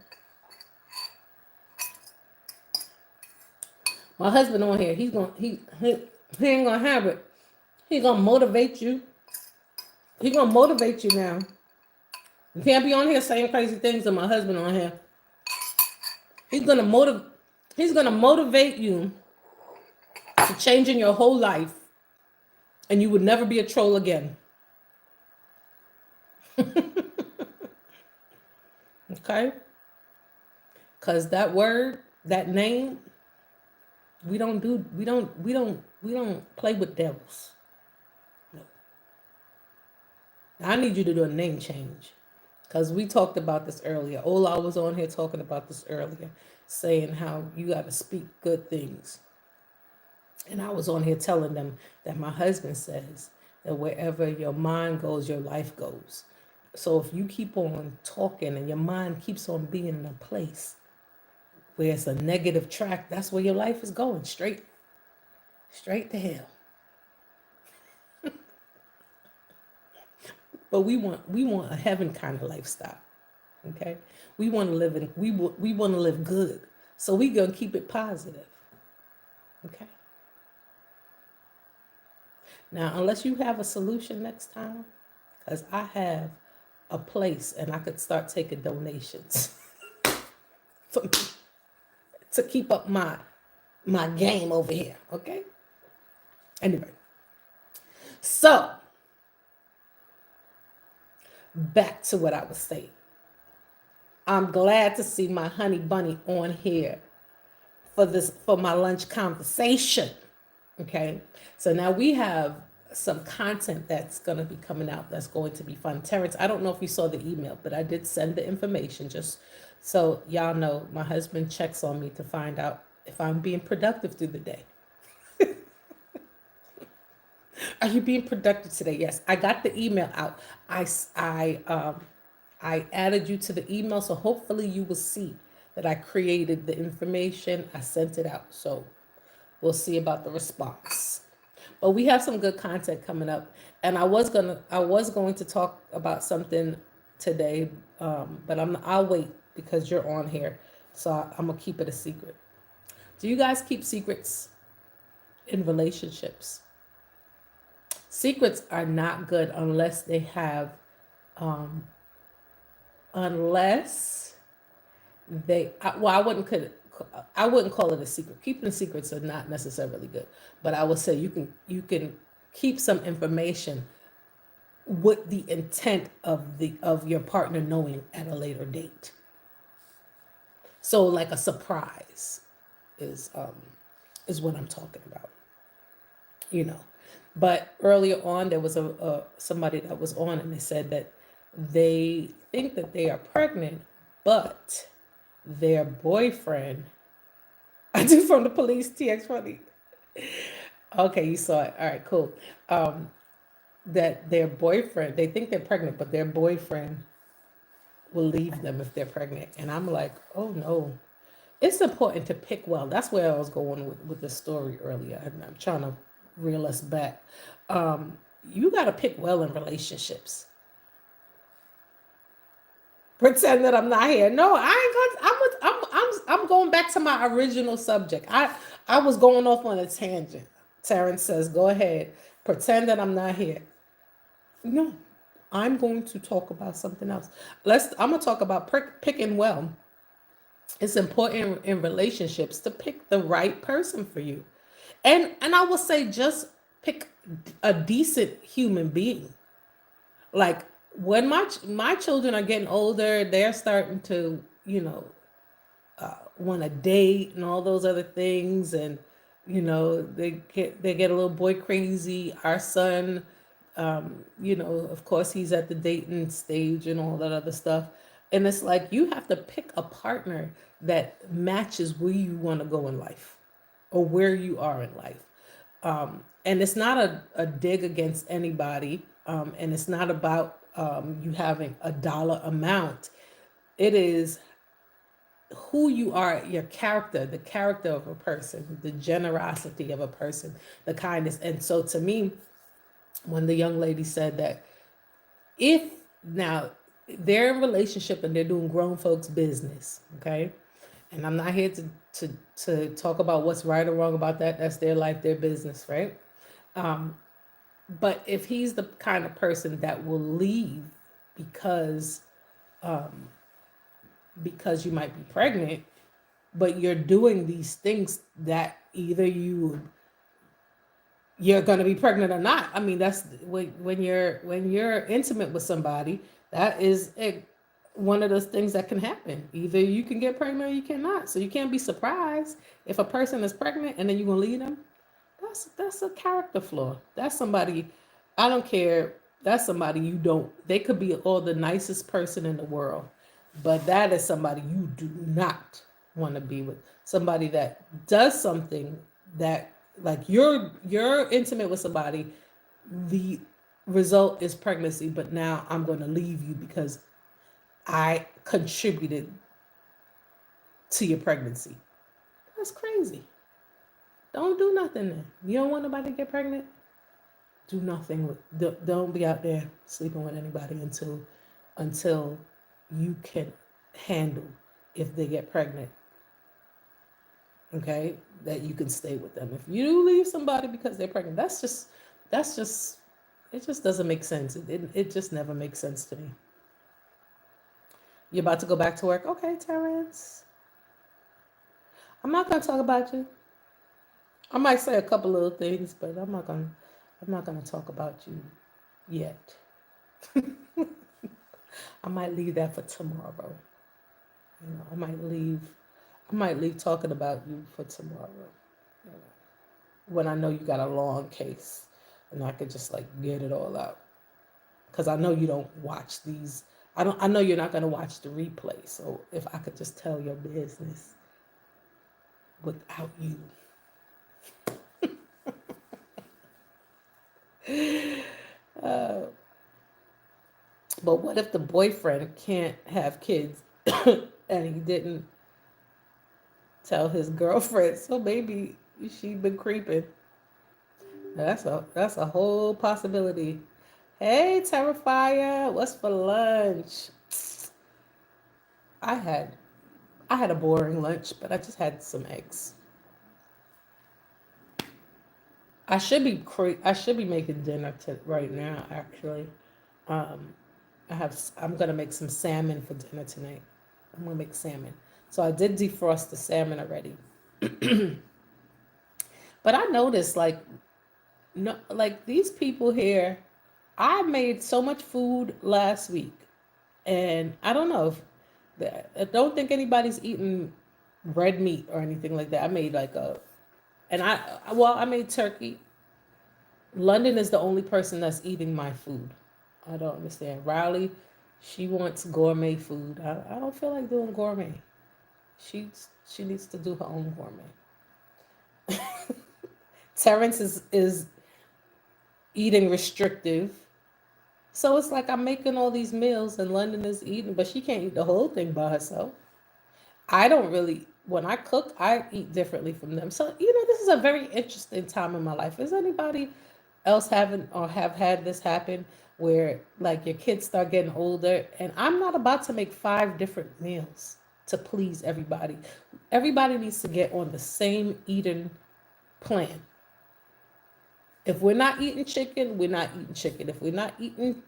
My husband on here. He ain't gonna have it. He gonna motivate you. He gonna motivate you now. You can't be on here saying crazy things to my husband on here. He's gonna motivate you to changing your whole life, and you would never be a troll again. Okay? Because that word, that name, we don't play with devils. No. I need you to do a name change. Because we talked about this earlier. Ola was on here talking about this earlier. saying how you got to speak good things. And I was on here telling them that my husband says that wherever your mind goes, your life goes. So if you keep on talking and your mind keeps on being in a place where it's a negative track, that's where your life is going, straight to hell. But we want a heaven kind of lifestyle. Okay? We want to live in we want to live good. So we going to keep it positive. Okay? Now, unless you have a solution next time, because I have a place and I could start taking donations to keep up my game over here. Okay? Anyway. So, back to what I was saying. I'm glad to see my honey bunny on here for my lunch conversation. Okay, so now we have some content that's going to be coming out that's going to be fun. Terrence, I don't know if you saw the email, but I did send the information just so y'all know. My husband checks on me to find out if I'm being productive through the day. Are you being productive today? Yes, I got the email out. I added you to the email, so hopefully you will see that I created the information. I sent it out, so we'll see about the response. But we have some good content coming up, and I was going to talk about something today, but I'll wait because you're on here, so I'm gonna keep it a secret. Do you guys keep secrets in relationships? Secrets are not good unless they have, unless they. Well, I wouldn't call it a secret. Keeping secrets are not necessarily good, but I would say you can keep some information with the intent of your partner knowing at a later date. So like a surprise is what I'm talking about. You know. But earlier on, there was somebody that was on, and they said that they think that they are pregnant, but their boyfriend. I do from the police. TX funny. Okay, you saw it. All right, cool. That their boyfriend, they think they're pregnant, but their boyfriend will leave them if they're pregnant. And I'm like, oh no. It's important to pick well. That's where I was going with the story earlier. I'm trying to reel us back. You got to pick well in relationships. Pretend that I'm not here. No, I ain't. I'm going back to my original subject. I was going off on a tangent. Terrence says, "Go ahead. Pretend that I'm not here." No, I'm going to talk about something else. I'm gonna talk about picking well. It's important in relationships to pick the right person for you. And I will say just pick a decent human being. Like when my children are getting older, they're starting to, want to date and all those other things, and they get a little boy crazy. Our son, of course, he's at the dating stage and all that other stuff. And it's like you have to pick a partner that matches where you want to go in life or where you are in life. And it's not a dig against anybody. And it's not about you having a dollar amount. It is who you are, your character, the character of a person, the generosity of a person, the kindness. And so to me, when the young lady said that if now they're in a relationship and they're doing grown folks business, okay? And I'm not here to talk about what's right or wrong about that. That's their life, their business, right? But if he's the kind of person that will leave because you might be pregnant, but you're doing these things that either you're going to be pregnant or not. I mean, that's when you're intimate with somebody, that is one of those things that can happen. Either you can get pregnant or you cannot. So you can't be surprised if a person is pregnant and then you're going to leave them. That's a character flaw. That's somebody, I don't care. That's somebody they could be all the nicest person in the world, but that is somebody you do not want to be with somebody that does something that, like, you're intimate with somebody, the result is pregnancy, but now I'm going to leave you because I contributed to your pregnancy. That's crazy. Don't do nothing then. You don't want nobody to get pregnant? Do nothing with, don't be out there sleeping with anybody until you can handle if they get pregnant. Okay? That you can stay with them. If you leave somebody because they're pregnant, that's just it just doesn't make sense. It just never makes sense to me. You're about to go back to work? Okay, Terrence. I'm not gonna talk about you. I might say a couple little things, but I'm not gonna talk about you yet. I might leave that for tomorrow. I might leave talking about you for tomorrow. You know, when I know you got a long case and I could just like get it all out. Because I know you don't watch these. I know you're not gonna watch the replay. So if I could just tell your business without you. Uh, but what if the boyfriend can't have kids and he didn't tell his girlfriend? So maybe she been creeping. That's a whole possibility. Hey, Terrifier, what's for lunch? I had I had a boring lunch, but I just had some eggs. I should be making dinner right now. Actually, um, I'm gonna make some salmon for dinner tonight. I'm gonna make salmon. So I did defrost the salmon already, but I noticed like no, like these people here. I made so much food last week, and I don't know if I don't think anybody's eating red meat or anything like that. I made like a and I made turkey. London is the only person that's eating my food. I don't understand. Riley, she wants gourmet food. I don't feel like doing gourmet. She needs to do her own gourmet. Terrence is eating restrictive. So it's like I'm making all these meals and London is eating, but she can't eat the whole thing by herself. I don't really, when I cook, I eat differently from them. So, this is a very interesting time in my life. Is anybody else having or have had this happen where like your kids start getting older and I'm not about to make 5 different meals to please everybody. Everybody needs to get on the same eating plan. If we're not eating chicken, we're not eating chicken. If we're not eating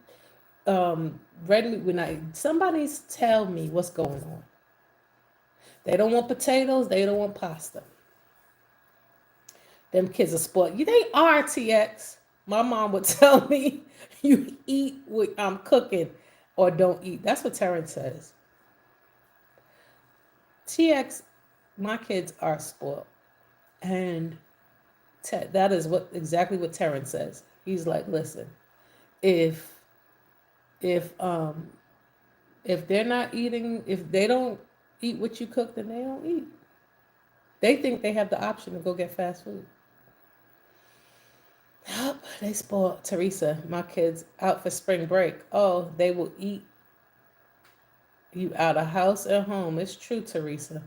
red meat, we're not eating. Somebody tell me what's going on. They don't want potatoes. They don't want pasta. Them kids are spoiled. They are, TX. My mom would tell me, you eat what I'm cooking or don't eat. That's what Terrence says. TX, my kids are spoiled. And that is exactly what Terrence says. He's like, listen, if if um if they're not eating, if they don't eat what you cook, then they don't eat. They think they have the option to go get fast food. Yep, they spoiled. Teresa, my kids out for spring break. Oh, they will eat you out of house and home. It's true, Teresa.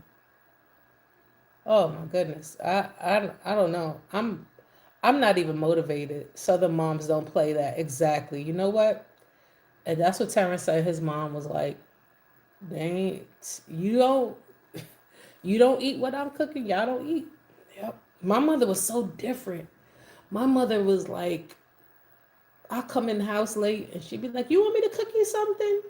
Oh my goodness. I don't know. I'm not even motivated. Southern moms don't play that. Exactly. You know what? And that's what Terrence said. His mom was like, they ain't, you don't eat what I'm cooking. Y'all don't eat. Yep. My mother was so different. My mother was like, I'll come in the house late and she'd be like, you want me to cook you something?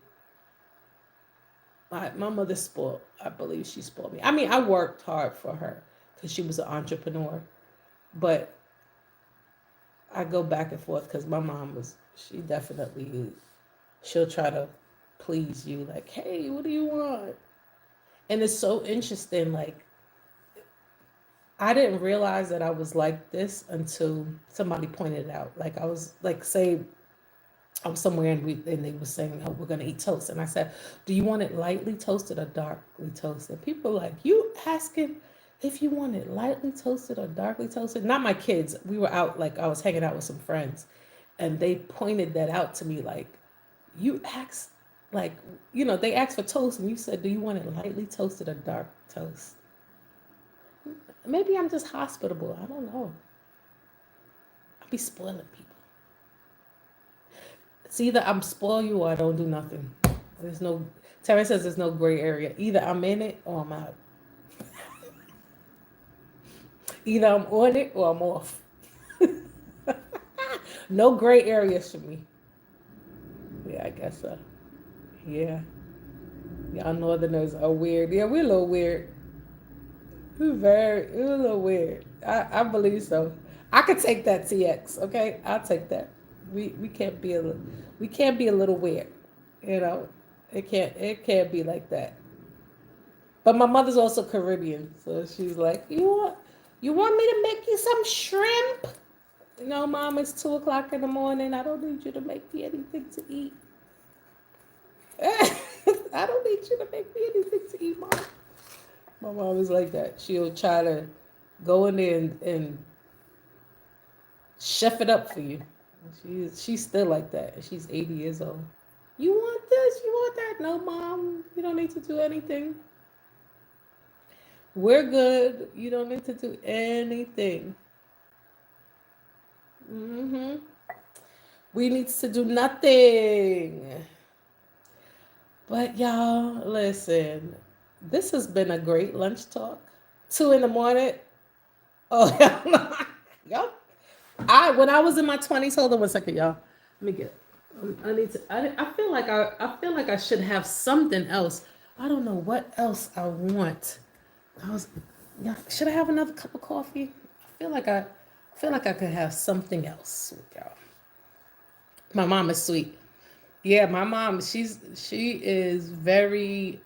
My mother spoiled. I believe she spoiled me. I mean, I worked hard for her because she was an entrepreneur. But I go back and forth because my mom she definitely, she'll try to please you. Like, hey, what do you want? And it's so interesting. Like, I didn't realize that I was like this until somebody pointed it out. Like, I was like, say, I was somewhere and they were saying, "Oh, we're gonna eat toast," and I said, "Do you want it lightly toasted or darkly toasted?" People were like, "You asking if you want it lightly toasted or darkly toasted?" Not my kids. We were out, like I was hanging out with some friends, and they pointed that out to me, like, "You asked, like, they asked for toast, and you said, do you want it lightly toasted or dark toast?" Maybe I'm just hospitable. I don't know. I be spoiling people. It's either I'm spoil you or I don't do nothing. There's no. Terry says there's no gray area. Either I'm in it or I'm out. Either I'm on it or I'm off. No gray areas for me. Yeah, I guess so. Yeah. Y'all northerners are weird. Yeah, we're a little weird. We're a little weird. I believe so. I could take that TX. Okay, I'll take that. We can't be a little weird. You know, it can't be like that. But my mother's also Caribbean, so she's like, you want me to make you some shrimp? No, Mom, it's 2 o'clock in the morning. I don't need you to make me anything to eat. I don't need you to make me anything to eat, Mom. My mom is like that. She'll try to go in there and chef it up for you. She's still like that. She's 80 years old. You want this? You want that? No, Mom. You don't need to do anything. We're good. You don't need to do anything. We need to do nothing. But y'all, listen. This has been a great lunch talk. 2 in the morning. Oh hell no. Y'all. When I was in my 20s, hold on 1 second, y'all. Let me get. I need to. I feel like I should have something else. I don't know what else I want. I was. Yeah. Should I have another cup of coffee? I feel like I could have something else with y'all. My mom is sweet. Yeah, my mom. She's very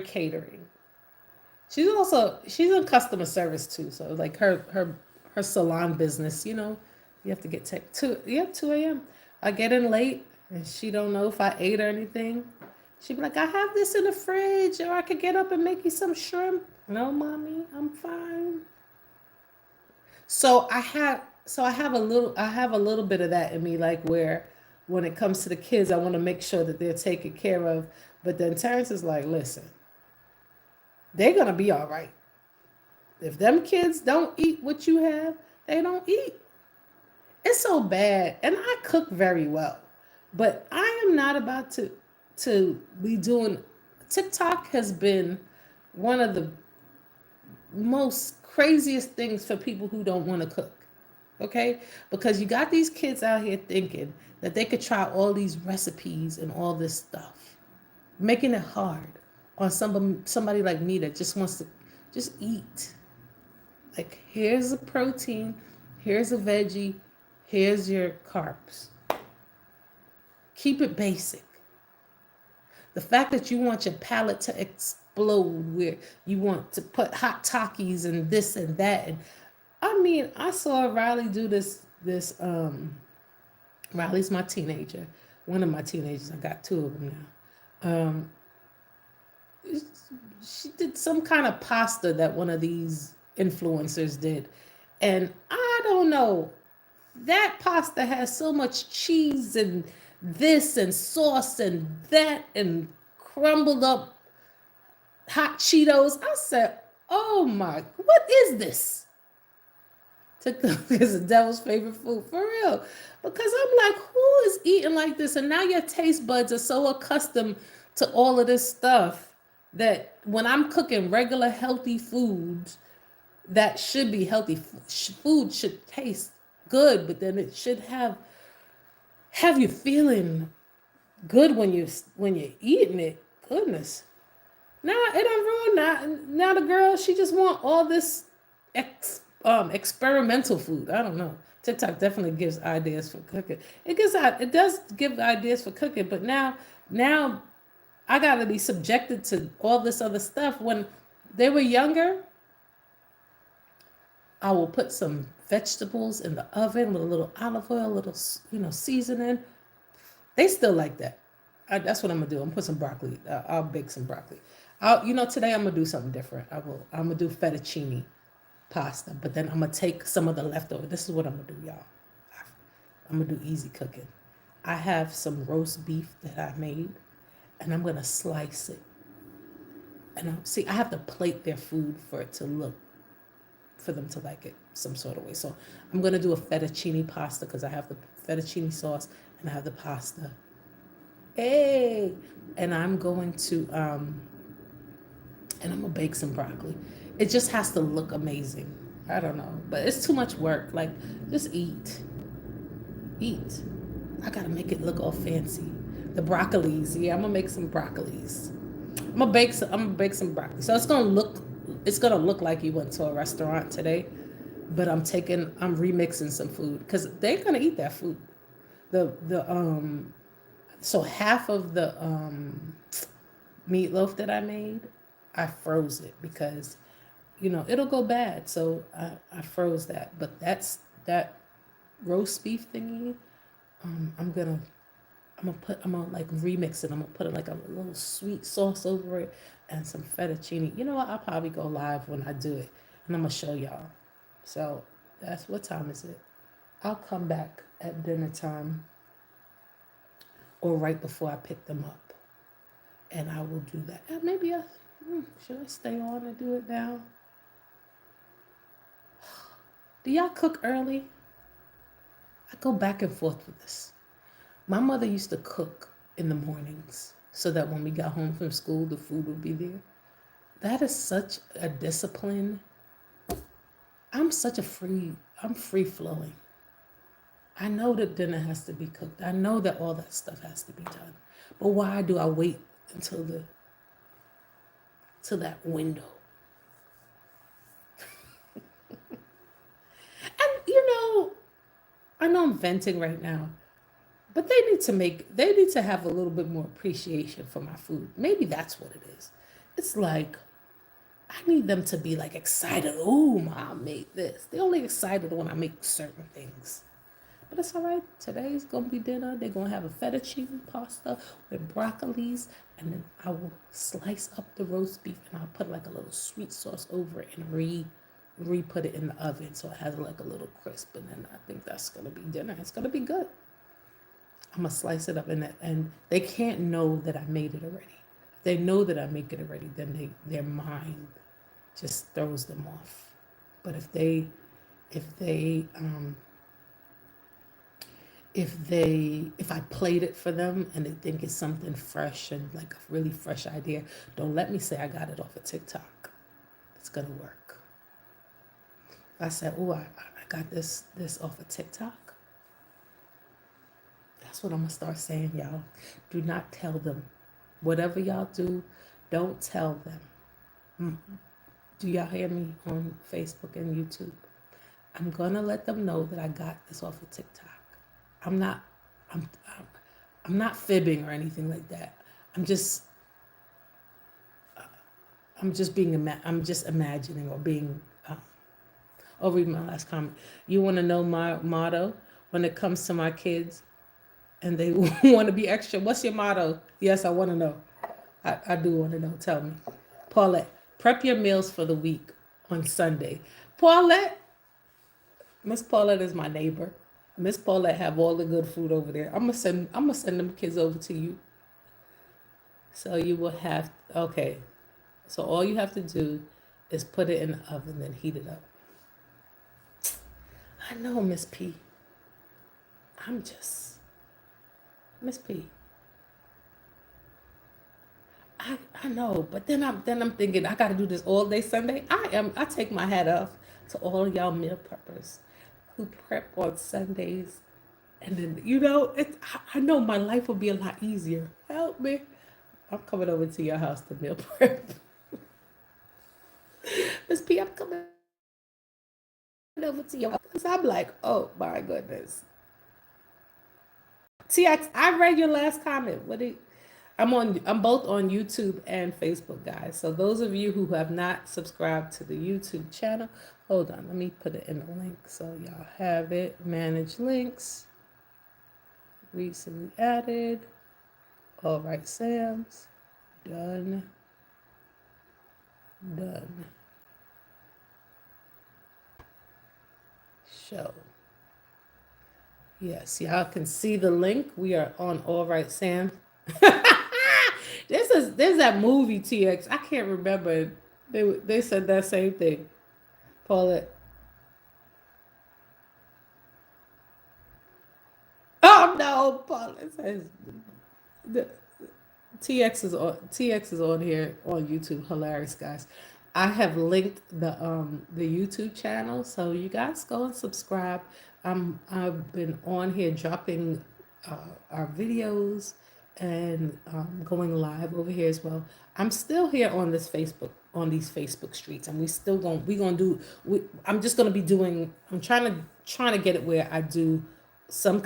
catering. She's in customer service too. So like her salon business, you have to get tech 2 a.m. I get in late and she don't know if I ate or anything. She'd be like, I have this in the fridge, or I could get up and make you some shrimp. No, mommy, I'm fine. So I have a little bit of that in me, like where when it comes to the kids, I want to make sure that they're taken care of. But then Terrence is like, listen, they're gonna be all right. If them kids don't eat what you have, they don't eat. It's so bad. And I cook very well. But I am not about to be doing. TikTok has been one of the most craziest things for people who don't want to cook. Okay? Because you got these kids out here thinking that they could try all these recipes and all this stuff, making it hard on somebody like me that just wants to just eat. Like, here's a protein, here's a veggie, here's your carbs. Keep it basic. The fact that you want your palate to explode, where you want to put hot Takis and this and that, and I mean, I saw Riley do this. Riley's my teenager, one of my teenagers. I got two of them now. She did some kind of pasta that one of these influencers did, and I don't know. That pasta has so much cheese and this and sauce and that and crumbled up hot Cheetos. I said, oh my, what is this? TikTok is the devil's favorite food, for real. Because I'm like, who is eating like this? And now your taste buds are so accustomed to all of this stuff that when I'm cooking regular healthy foods that should be healthy, food should taste good, but then it should have you feeling good when you're eating it. Goodness. Now it done ruined that. Now the girl, she just want all this experimental food. I don't know. TikTok definitely gives ideas for cooking. It does give ideas for cooking, but now I gotta be subjected to all this other stuff. When they were younger, I will put some vegetables in the oven with a little olive oil, a little, seasoning. They still like that. That's what I'm gonna do. I'm gonna put some broccoli. I'll bake some broccoli. Today I'm gonna do something different. I'm gonna do fettuccine pasta, but then I'm gonna take some of the leftover. This is what I'm gonna do, y'all. I'm gonna do easy cooking. I have some roast beef that I made, and I'm gonna slice it. And I have to plate their food for it to look, for them to like it some sort of way. So I'm gonna do a fettuccine pasta because I have the fettuccine sauce and I have the pasta. Hey, and I'm going to and I'm gonna bake some broccoli. It just has to look amazing. I don't know, but it's too much work. Like, just eat. I gotta make it look all fancy. The broccolis, yeah, I'm gonna make some broccolis. I'm gonna bake some broccoli. So it's gonna look like you went to a restaurant today, but I'm remixing some food because they're gonna eat that food. So half of the meatloaf that I made, I froze it because it'll go bad. So I froze that. But that roast beef thingy. I'm gonna like remix it. I'm gonna put like a little sweet sauce over it and some fettuccine. You know what? I'll probably go live when I do it, and I'm gonna show y'all. So that's what time is it? I'll come back at dinner time or right before I pick them up, and I will do that. And maybe should I stay on and do it now? Do y'all cook early? I go back and forth with this. My mother used to cook in the mornings so that when we got home from school, the food would be there. That is such a discipline. I'm free flowing. I know that dinner has to be cooked. I know that all that stuff has to be done. But why do I wait until that window? And I know I'm venting right now, but they need to have a little bit more appreciation for my food. Maybe that's what it is. It's like, I need them to be like excited. Oh, Mom made this. They're only excited when I make certain things. But it's all right. Today's going to be dinner. They're going to have a fettuccine pasta with broccolis. And then I will slice up the roast beef and I'll put like a little sweet sauce over it and re-put it in the oven so it has like a little crisp. And then I think that's going to be dinner. It's going to be good. I'm going to slice it up and they can't know that I made it already. If they know that I make it already, then their mind just throws them off. But if I played it for them and they think it's something fresh and like a really fresh idea, don't let me say I got it off of TikTok. It's gonna work. I said, oh, I got this off of TikTok. That's what I'm gonna start saying, y'all. Do not tell them. Whatever y'all do, don't tell them. Do y'all hear me on Facebook and YouTube? I'm gonna let them know that I got this off of TikTok. I'm not fibbing or anything like that. I'm just imagining or being. I'll read my last comment. You want to know my motto when it comes to my kids, and they want to be extra? What's your motto? Yes, I want to know. I do want to know. Tell me, Paulette. Prep your meals for the week on Sunday. Paulette, Miss Paulette is my neighbor. Miss Paulette have all the good food over there. I'm gonna send them kids over to you. So you will have, okay. So all you have to do is put it in the oven and heat it up. I know, Miss P. Miss P. I know, but then I'm thinking I gotta do this all day Sunday. I take my hat off to all y'all meal preppers who prep on Sundays, and then I know my life will be a lot easier. Help me! I'm coming over to your house to meal prep. Miss P, I'm coming over to your house. I'm like, oh my goodness. TX, I read your last comment. I'm both on YouTube and Facebook, guys. So those of you who have not subscribed to the YouTube channel, hold on, let me put it in the link so y'all have it. Manage links. Recently added. All right, Sam's. Done. Done. Show. Yes, y'all can see the link. We are on All Right, Sam. There's that movie TX. I can't remember. They said that same thing. Paulette. Oh no, Paulette says the TX is on here on YouTube. Hilarious, guys. I have linked the YouTube channel, so you guys go and subscribe. I've been on here dropping our videos and going live over here as well. I'm still here on this Facebook on these Facebook streets, and I'm just gonna be doing. I'm trying to get it where I do some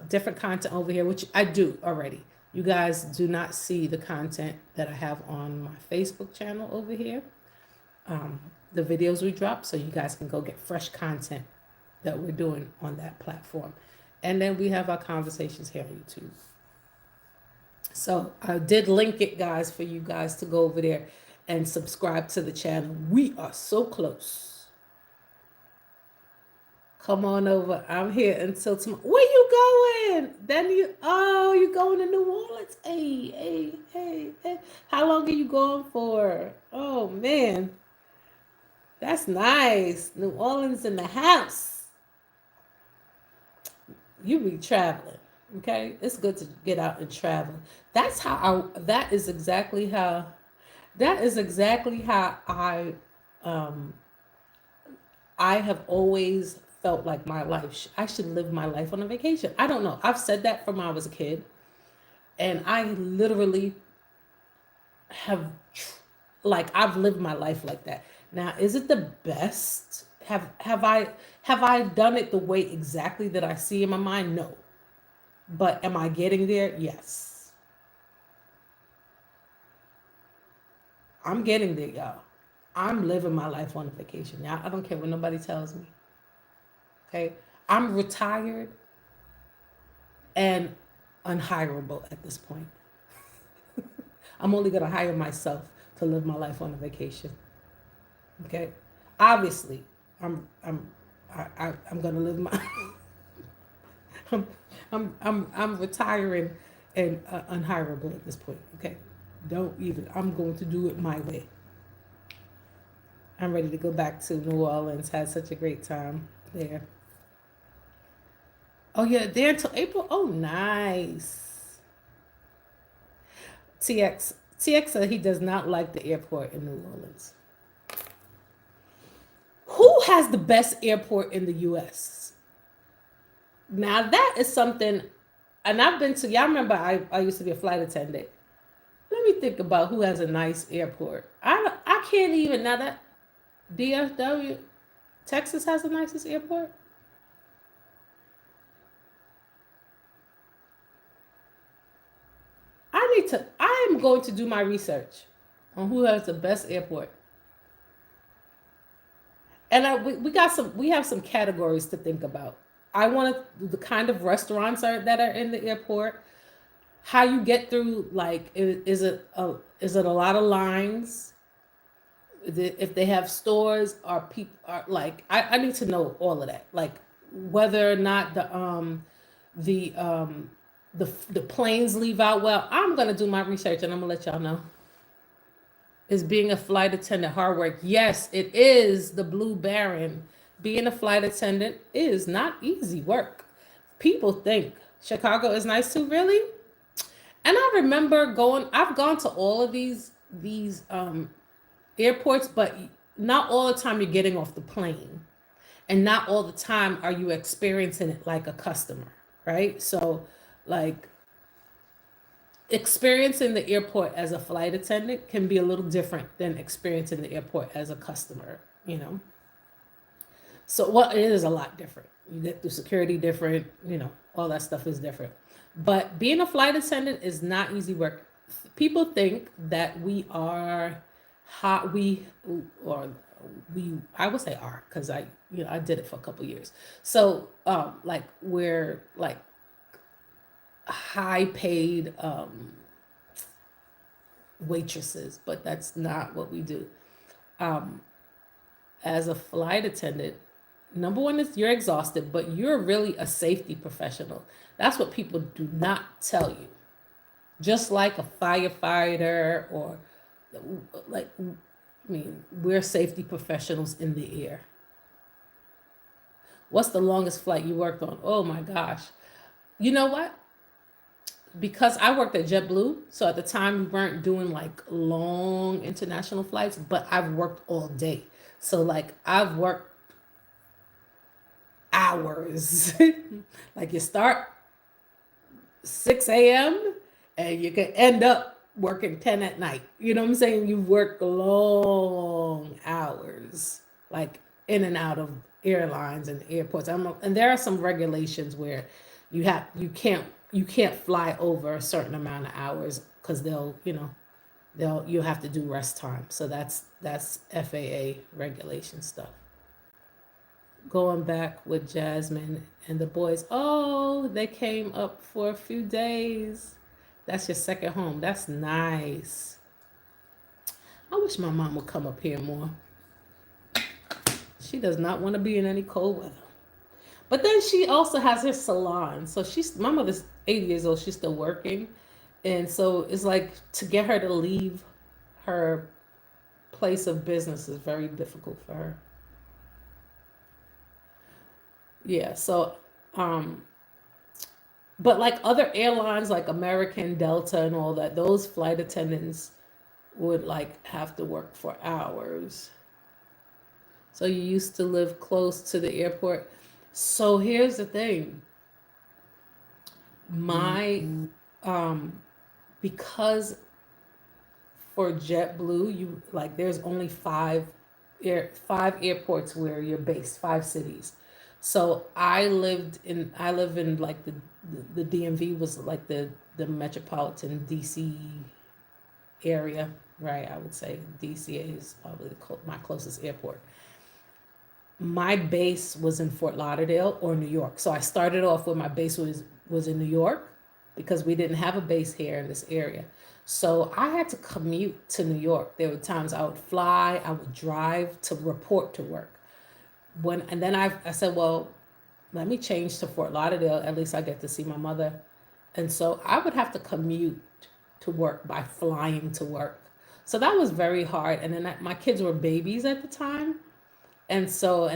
different content over here, which I do already. You guys do not see the content that I have on my Facebook channel over here. The videos we drop, so you guys can go get fresh content that we're doing on that platform. And then we have our conversations here on YouTube. So I did link it, guys, for you guys to go over there and subscribe to the channel. We are so close. Come on over. I'm here until tomorrow. Where you going? You going to New Orleans? Hey. How long are you going for? Oh, man. That's nice. New Orleans in the house. You be traveling, okay? It's good to get out and travel. That is exactly how I have always felt like my life. I should live my life on a vacation. I don't know. I've said that from when I was a kid, and I literally I've lived my life like that. Now, is it the best? Have I done it the way exactly that I see in my mind? No. But am I getting there? Yes. I'm getting there, y'all. I'm living my life on a vacation. Y'all, I don't care what nobody tells me. Okay? I'm retired and unhireable at this point. I'm only going to hire myself to live my life on a vacation. Okay? Obviously, I'm going to live my I'm retiring and unhireable at this point. Okay? I'm going to do it my way. I'm ready to go back to New Orleans. Had such a great time there. Oh yeah, there until April. Oh, nice. TX said he does not like the airport in New Orleans. Who has the best airport in the U.S.? Now that is something, and I've been to. Y'all remember I used to be a flight attendant. Let me think about who has a nice airport. I can't even now that DFW, Texas has the nicest airport. I am going to do my research on who has the best airport. And we have some categories to think about. I want the kind of restaurants that are in the airport, how you get through, like, is it a lot of lines? If they have stores, are people are like, I need to know all of that, like whether or not the planes leave out well. I'm gonna do my research and I'm gonna let y'all know. Is being a flight attendant hard work? Yes, it is. The Blue Baron. Being a flight attendant is not easy work. People think Chicago is nice too, really? And I remember I've gone to all of these airports, but not all the time you're getting off the plane. And not all the time are you experiencing it like a customer, right? So, like, experiencing the airport as a flight attendant can be a little different than experiencing the airport as a customer, So, it is a lot different. You get through security different, all that stuff is different. But being a flight attendant is not easy work. people think that we are hot, or we, I would say are, because I did it for a couple years. So like we're like high paid waitresses, but that's not what we do. Um, as a flight attendant, number one is you're exhausted, but you're really a safety professional. That's what people do not tell you. Just like a firefighter or like, I mean, we're safety professionals in the air. What's the longest flight you worked on? Oh my gosh. You know what? Because I worked at JetBlue, so at the time we weren't doing like long international flights, but I've worked all day. So like I've worked hours. Like you start 6 a.m. and you can end up working 10 at night. You know what I'm saying? You work long hours, like in and out of airlines and airports. And there are some regulations where you can't fly over a certain amount of hours because you'll have to do rest time. So that's FAA regulation stuff. Going back with Jasmine and the boys. Oh, they came up for a few days. That's your second home. That's nice. I wish my mom would come up here more. She does not want to be in any cold weather. But then she also has her salon. So my mother's 80 years old. She's still working. And so it's like to get her to leave her place of business is very difficult for her. Yeah. So, um, but like other airlines like American, Delta, and all that, those flight attendants would like have to work for hours. So you used to live close to the airport. So here's the thing. My because for JetBlue, you like there's only five airports where you're based, five cities. So I live in like the DMV was like the metropolitan DC area, right? I would say DCA is probably my closest airport. My base was in Fort Lauderdale or New York. So I started off with my base was in New York because we didn't have a base here in this area. So I had to commute to New York. There were times I would fly, I would drive to report to work. And then I said, well, let me change to Fort Lauderdale. At least I get to see my mother. And so I would have to commute to work by flying to work. So that was very hard. And then my kids were babies at the time. And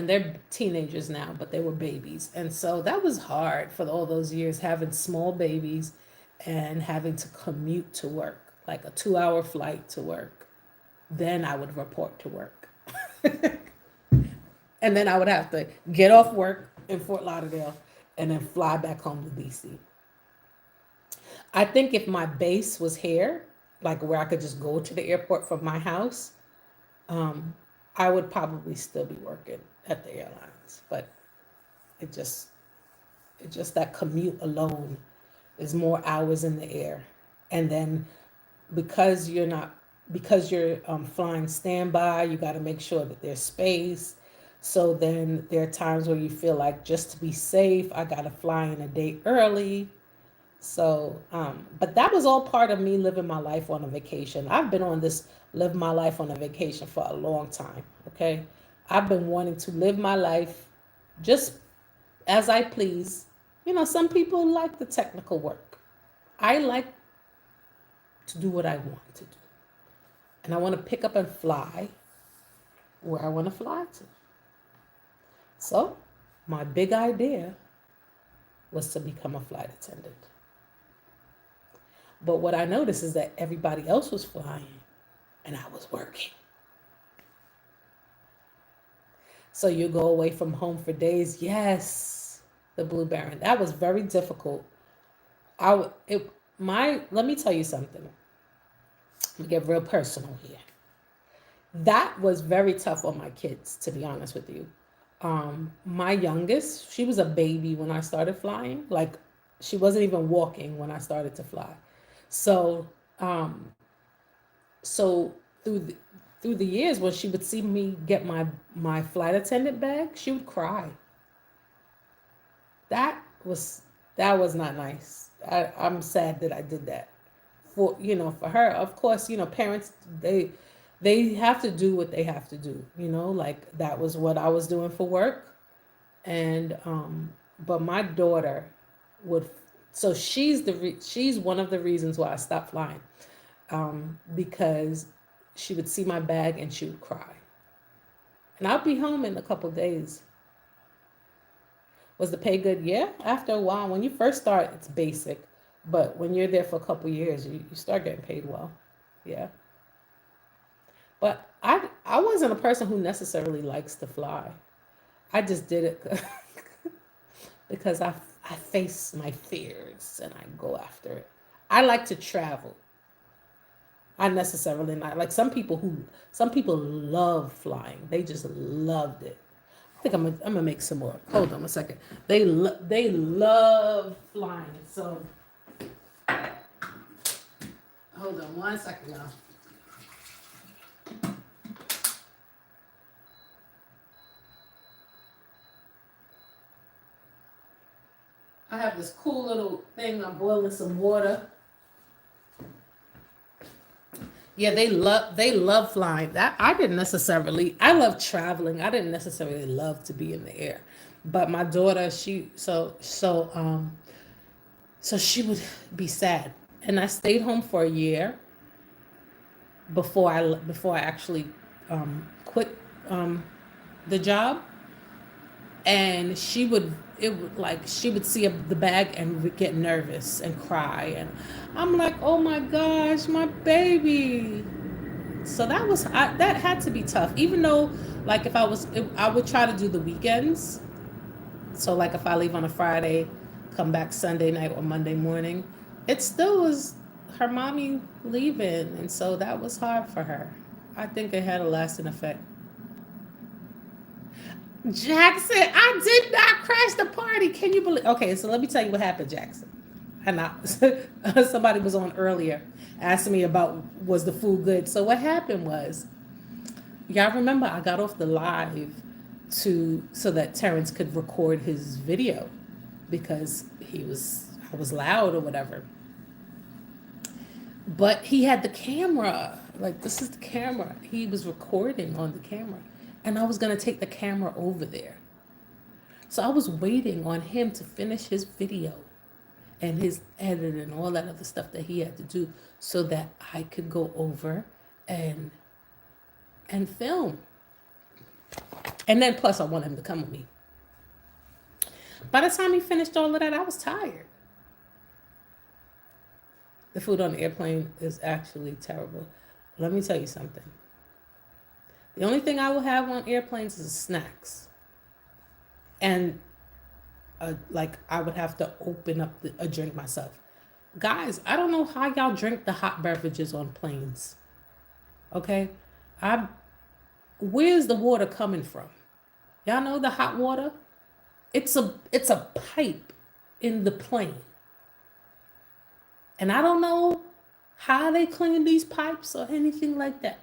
they're teenagers now, but they were babies. And so that was hard for all those years, having small babies and having to commute to work, like a 2 hour flight to work. Then I would report to work. And then I would have to get off work in Fort Lauderdale and then fly back home to DC. I think if my base was here, like where I could just go to the airport from my house, um, I would probably still be working at the airlines. But it just that commute alone is more hours in the air. And then because you're flying standby, you got to make sure that there's space. So then there are times where you feel like just to be safe, I got to fly in a day early. So, but that was all part of me living my life on a vacation. I've been on this live my life on a vacation for a long time. Okay. I've been wanting to live my life just as I please. Some people like the technical work. I like to do what I want to do. And I want to pick up and fly where I want to fly to. So, my big idea was to become a flight attendant. But what I noticed is that everybody else was flying and I was working. So you go away from home for days. Yes, the Blue Baron. That was very difficult. Let me tell you something. Let me get real personal here. That was very tough on my kids, to be honest with you. My youngest, she was a baby when I started flying. Like she wasn't even walking when I started to fly. So Um, so through the, through the years, when she would see me get my flight attendant bag, she would cry. That was that was not nice. I'm sad that I did that for for her. Of course, parents they have to do what they have to do. Like that was what I was doing for work, and but my daughter would. So she's one of the reasons why I stopped flying, because she would see my bag and she would cry, and I'll be home in a couple days. Was the pay good? Yeah. After a while, when you first start, it's basic, but when you're there for a couple years, you start getting paid well. Yeah. But I wasn't a person who necessarily likes to fly. I just did it because I face my fears and I go after it. I like to travel. I necessarily not like some people love flying. They just loved it. I think I'm gonna make some more. Hold on a second. They love flying. So hold on one second, y'all. I have this cool little thing. I'm boiling some water. Yeah, they love flying. That I didn't necessarily. I love traveling. I didn't necessarily love to be in the air, but my daughter, so she would be sad, and I stayed home for a year before I actually quit the job, and she would see the bag and would get nervous and cry, and I'm like, oh my gosh, my baby. So that had to be tough, even though like I would try to do the weekends. So like if I leave on a Friday, come back Sunday night or Monday morning, it still was her mommy leaving, and so that was hard for her. I think it had a lasting effect. Jackson, I did not crash the party. Can you believe? Okay, so let me tell you what happened, Jackson. And somebody was on earlier asking me about was the food good. So what happened was, y'all remember I got off the live to so that Terrence could record his video because I was loud or whatever. But he had the camera. Like this is the camera. He was recording on the camera. And I was gonna take the camera over there. So I was waiting on him to finish his video and his edit and all that other stuff that he had to do so that I could go over and film. And then plus I want him to come with me. By the time he finished all of that, I was tired. The food on the airplane is actually terrible. Let me tell you something. The only thing I will have on airplanes is snacks. And like I would have to open up a drink myself. Guys, I don't know how y'all drink the hot beverages on planes. Okay? Where's the water coming from? Y'all know the hot water? It's a pipe in the plane. And I don't know how they clean these pipes or anything like that.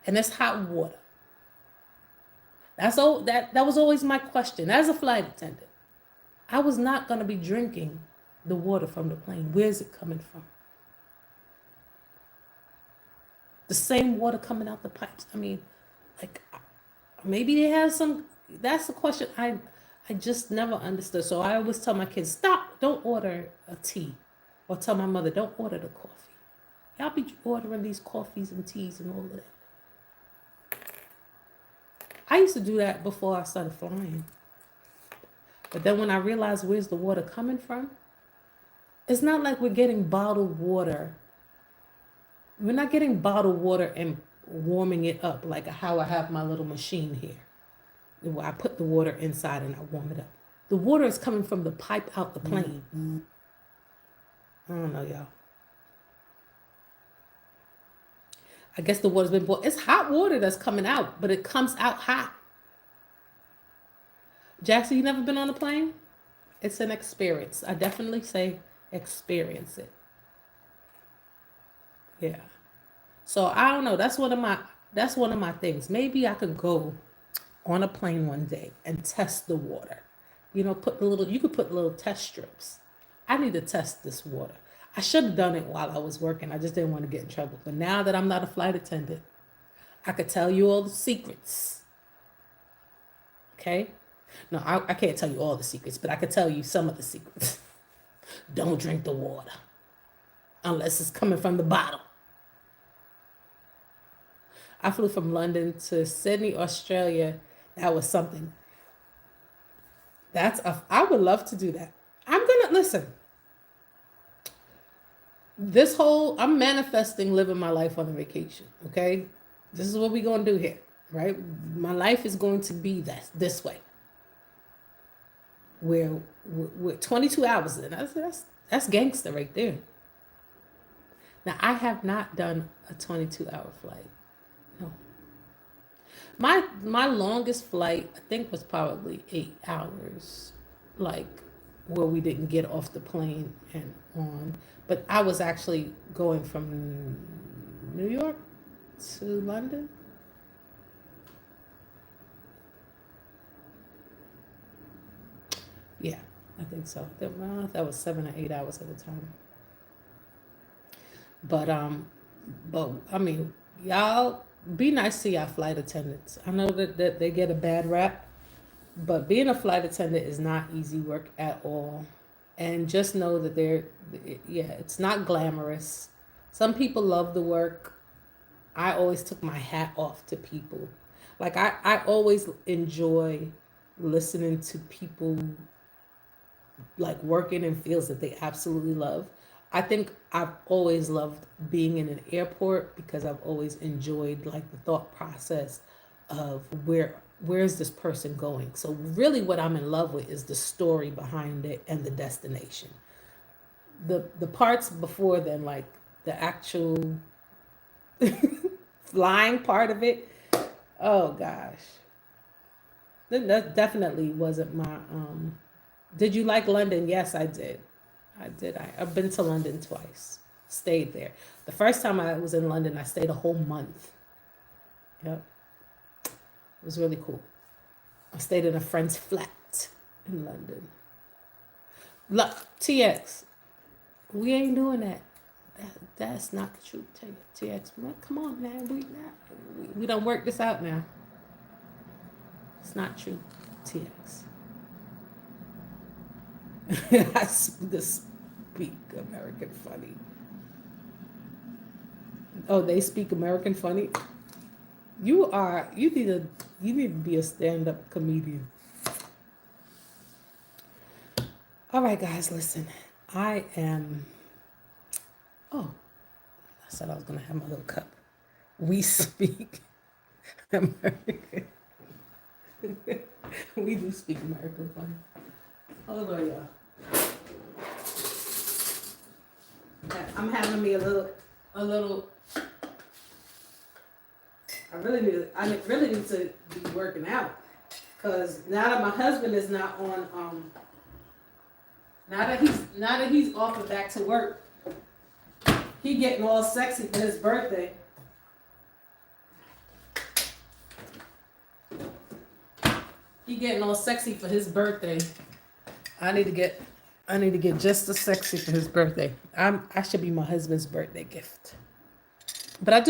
And it's hot water. That was always my question as a flight attendant. I was not going to be drinking the water from the plane. Where's it coming from? The same water coming out the pipes. I mean, like maybe they have some. That's the question I just never understood. So I always tell my kids, stop, don't order a tea. Or tell my mother, don't order the coffee. Y'all be ordering these coffees and teas and all of that. I used to do that before I started flying. But then when I realized where's the water coming from, it's not like we're getting bottled water. We're not getting bottled water and warming it up like how I have my little machine here. Where I put the water inside and I warm it up. The water is coming from the pipe out the plane. I don't know, y'all. I guess the water's been boiled. It's hot water that's coming out, but it comes out hot. Jackson, you never been on a plane? It's an experience. I definitely say experience it. Yeah. So I don't know. That's one of my things. Maybe I could go on a plane one day and test the water. You could put little test strips. I need to test this water. I should have done it while I was working. I just didn't want to get in trouble. But now that I'm not a flight attendant, I could tell you all the secrets. Okay? No, I can't tell you all the secrets, but I could tell you some of the secrets. Don't drink the water unless it's coming from the bottle. I flew from London to Sydney, Australia. That was something. I would love to do that. I'm gonna listen. I'm manifesting living my life on a vacation. Okay, this is what we're gonna do here, right? My life is going to be this way, where we're 22 hours in. That's gangster right there. Now I have not done a 22-hour flight. No. My longest flight, I think, was probably 8 hours, like where we didn't get off the plane and on. But I was actually going from New York to London. Yeah, I think so. That was 7 or 8 hours at a time. But I mean, y'all be nice to y'all flight attendants. I know that they get a bad rap, but being a flight attendant is not easy work at all. And just know that it's not glamorous. Some people love the work. I always took my hat off to people. Like I always enjoy listening to people like working in fields that they absolutely love. I think I've always loved being in an airport because I've always enjoyed like the thought process of where's this person going. So really what I'm in love with is the story behind it and the destination. The parts before then, like the actual flying part of it, oh gosh. That definitely wasn't my did you like London? Yes, I did. I did. I've been to London twice. Stayed there. The first time I was in London, I stayed a whole month. Yep. It was really cool. I stayed in a friend's flat in London. Look, TX, we ain't doing that. That's not the truth. TX, come on, man. We don't work this out now. It's not true, TX. I speak American funny. Oh, they speak American funny. You need to be a stand-up comedian. All right, guys, listen. I am. Oh, I said I was gonna have my little cup. We speak American. We do speak American funny. Hold on, y'all. I'm having me a little. I really need to be working out, cause now that my husband is not on now that he's off and back to work, he getting all sexy for his birthday. He getting all sexy for his birthday. I need to get just as sexy for his birthday. I should be my husband's birthday gift. But I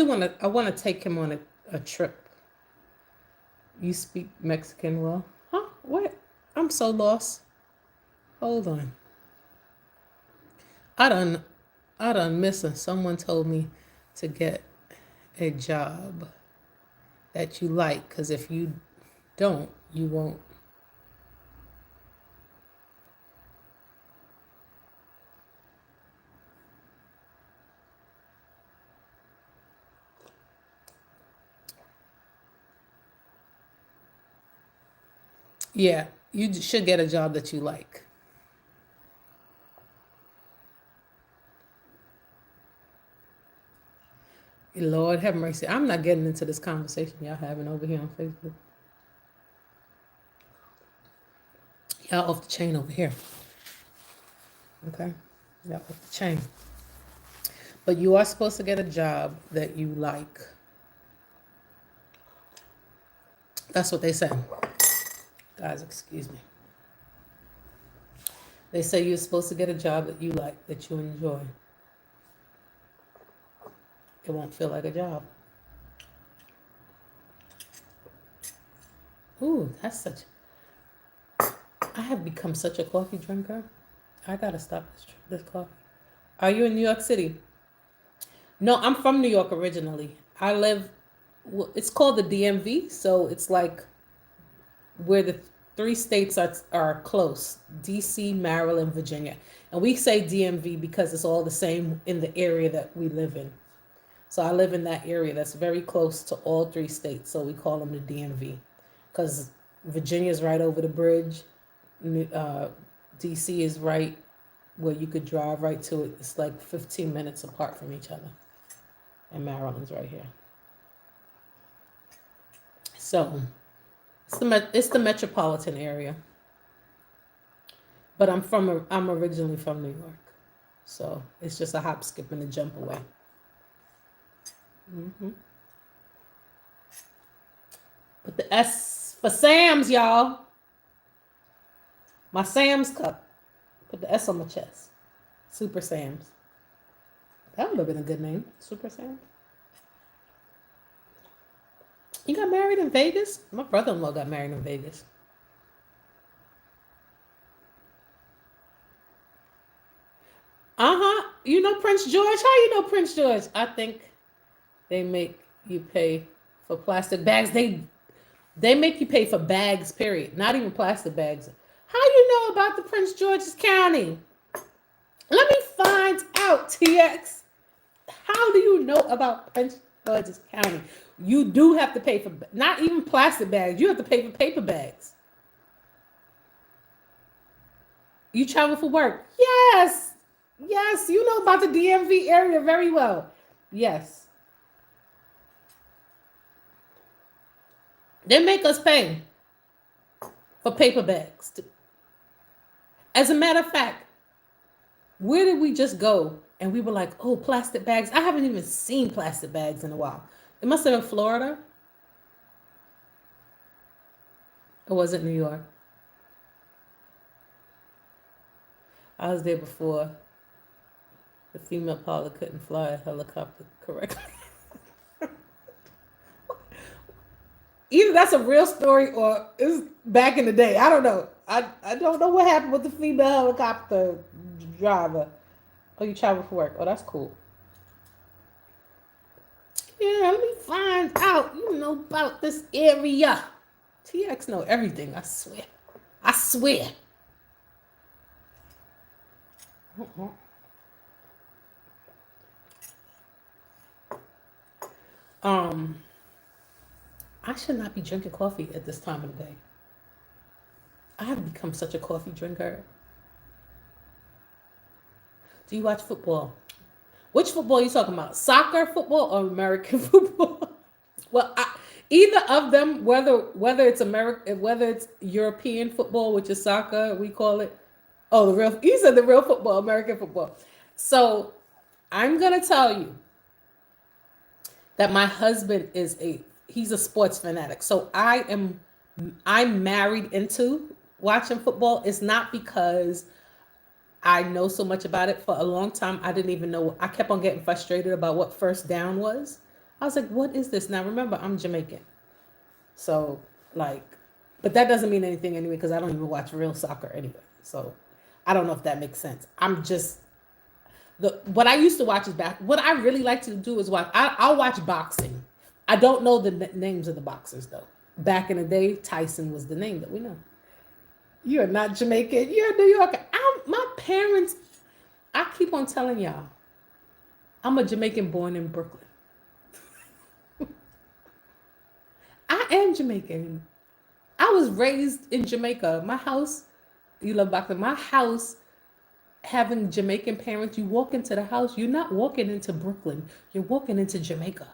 want to take him on a trip. You speak Mexican well? Huh? What? I'm so lost. Hold on. I done missing. Someone told me to get a job that you like, because if you don't, you won't. Yeah, you should get a job that you like. Lord have mercy. I'm not getting into this conversation y'all having over here on Facebook. Y'all off the chain over here. Okay? Y'all off the chain. But you are supposed to get a job that you like. That's what they say. Guys, excuse me. They say you're supposed to get a job that you like, that you enjoy. It won't feel like a job. Ooh, that's such. I have become such a coffee drinker. I gotta stop this coffee. Are you in New York City? No, I'm from New York originally. I live. It's called the DMV, so it's like where the three states are close: DC, Maryland, Virginia. And we say DMV because it's all the same in the area that we live in. So I live in that area that's very close to all three states. So we call them the DMV because Virginia's right over the bridge. DC is right where you could drive right to it. It's like 15 minutes apart from each other. And Maryland's right here. So it's the metropolitan area. But I'm originally from New York. So it's just a hop, skip, and a jump away. Put the S for Sam's, y'all. My Sam's cup. Put the S on my chest. Super Sam's. That would have been a good name. Super Sam. You got married in Vegas? My brother-in-law got married in Vegas. You know Prince George? How you know Prince George? I think they make you pay for plastic bags. They make you pay for bags, period. Not even plastic bags. How you know about the Prince George's County? Let me find out, TX. How do you know about Prince George's County? You do have to pay for, not even plastic bags. You have to pay for paper bags. You travel for work? Yes. Yes, you know about the DMV area very well. Yes. They make us pay for paper bags. As a matter of fact, where did we just go? And we were like, oh, plastic bags. I haven't even seen plastic bags in a while. It must have been Florida. Or was it New York? I was there before the female pilot couldn't fly a helicopter correctly. Either that's a real story or it's back in the day. I don't know. I don't know what happened with the female helicopter driver. Oh, you travel for work. Oh, that's cool. Yeah, let me find out. You know about this area. TX know everything. I swear. I swear. I should not be drinking coffee at this time of the day. I have become such a coffee drinker. Do you watch football? Which football are you talking about? Soccer football or American football? Well, either of them, whether it's American, whether it's European football, which is soccer, we call it. Oh, you said the real football, American football. So I'm gonna tell you that my husband he's a sports fanatic. So I'm married into watching football. It's not because I know so much about it. For a long time, I didn't even know. I kept on getting frustrated about what first down was. I was like, what is this? Now, remember, I'm Jamaican. So, but that doesn't mean anything anyway, because I don't even watch real soccer anyway. So, I don't know if that makes sense. What I used to watch is what I really like to do is I'll watch boxing. I don't know the names of the boxers, though. Back in the day, Tyson was the name that we know. You're not Jamaican. You're a New Yorker. My parents, I keep on telling y'all, I'm a Jamaican born in Brooklyn. I am Jamaican. I was raised in Jamaica. My house, you love boxing, my house, having Jamaican parents, you walk into the house, you're not walking into Brooklyn. You're walking into Jamaica.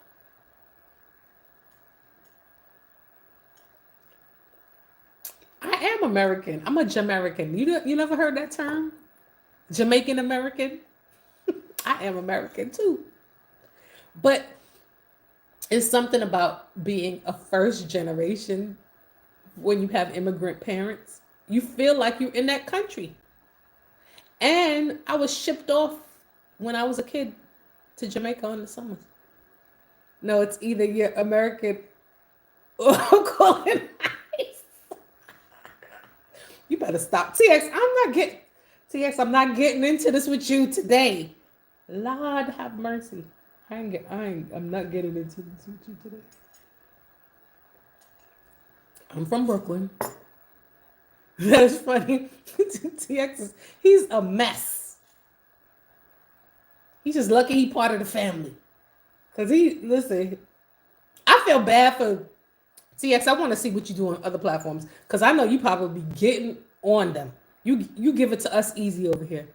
I am American. I'm a Jamaican. You never heard that term? Jamaican American? I am American too. But it's something about being a first generation when you have immigrant parents. You feel like you're in that country. And I was shipped off when I was a kid to Jamaica in the summers. No, it's either you're American or colonized. You better stop. I'm not getting into this with you today. Lord have mercy. I'm not getting into this with you today. I'm from Brooklyn. That's funny. He's a mess. He's just lucky he part of the family. Listen, I feel bad for TX. I want to see what you do on other platforms because I know you probably getting on them. You give it to us easy over here.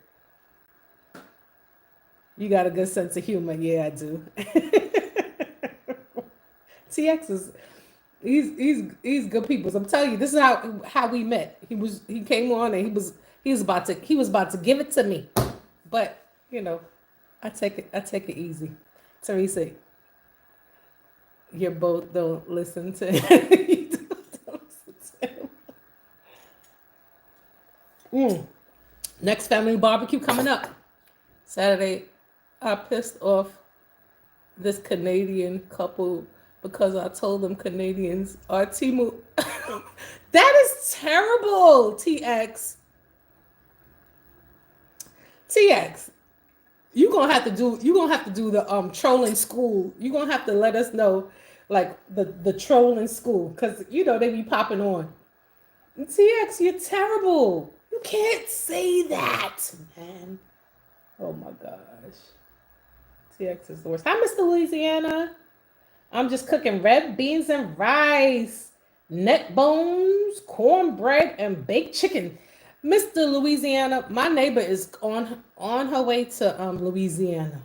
You got a good sense of humor. Yeah, I do. TX is he's good people. I'm telling you, this is how we met. He came on and he was about to give it to me, but I take it easy. Teresa, you both don't listen to him. Don't listen to him. Next family barbecue coming up Saturday. I pissed off this Canadian couple because I told them Canadians are Timu. That is terrible, TX. TX. You're gonna have to do the trolling school. You're gonna have to let us know like the trolling school because they be popping on. TX, you're terrible. You can't say that, man. Oh my gosh. TX is the worst. Hi, Mr. Louisiana. I'm just cooking red beans and rice, neck bones, cornbread, and baked chicken. Mr. Louisiana, my neighbor is on her way to Louisiana.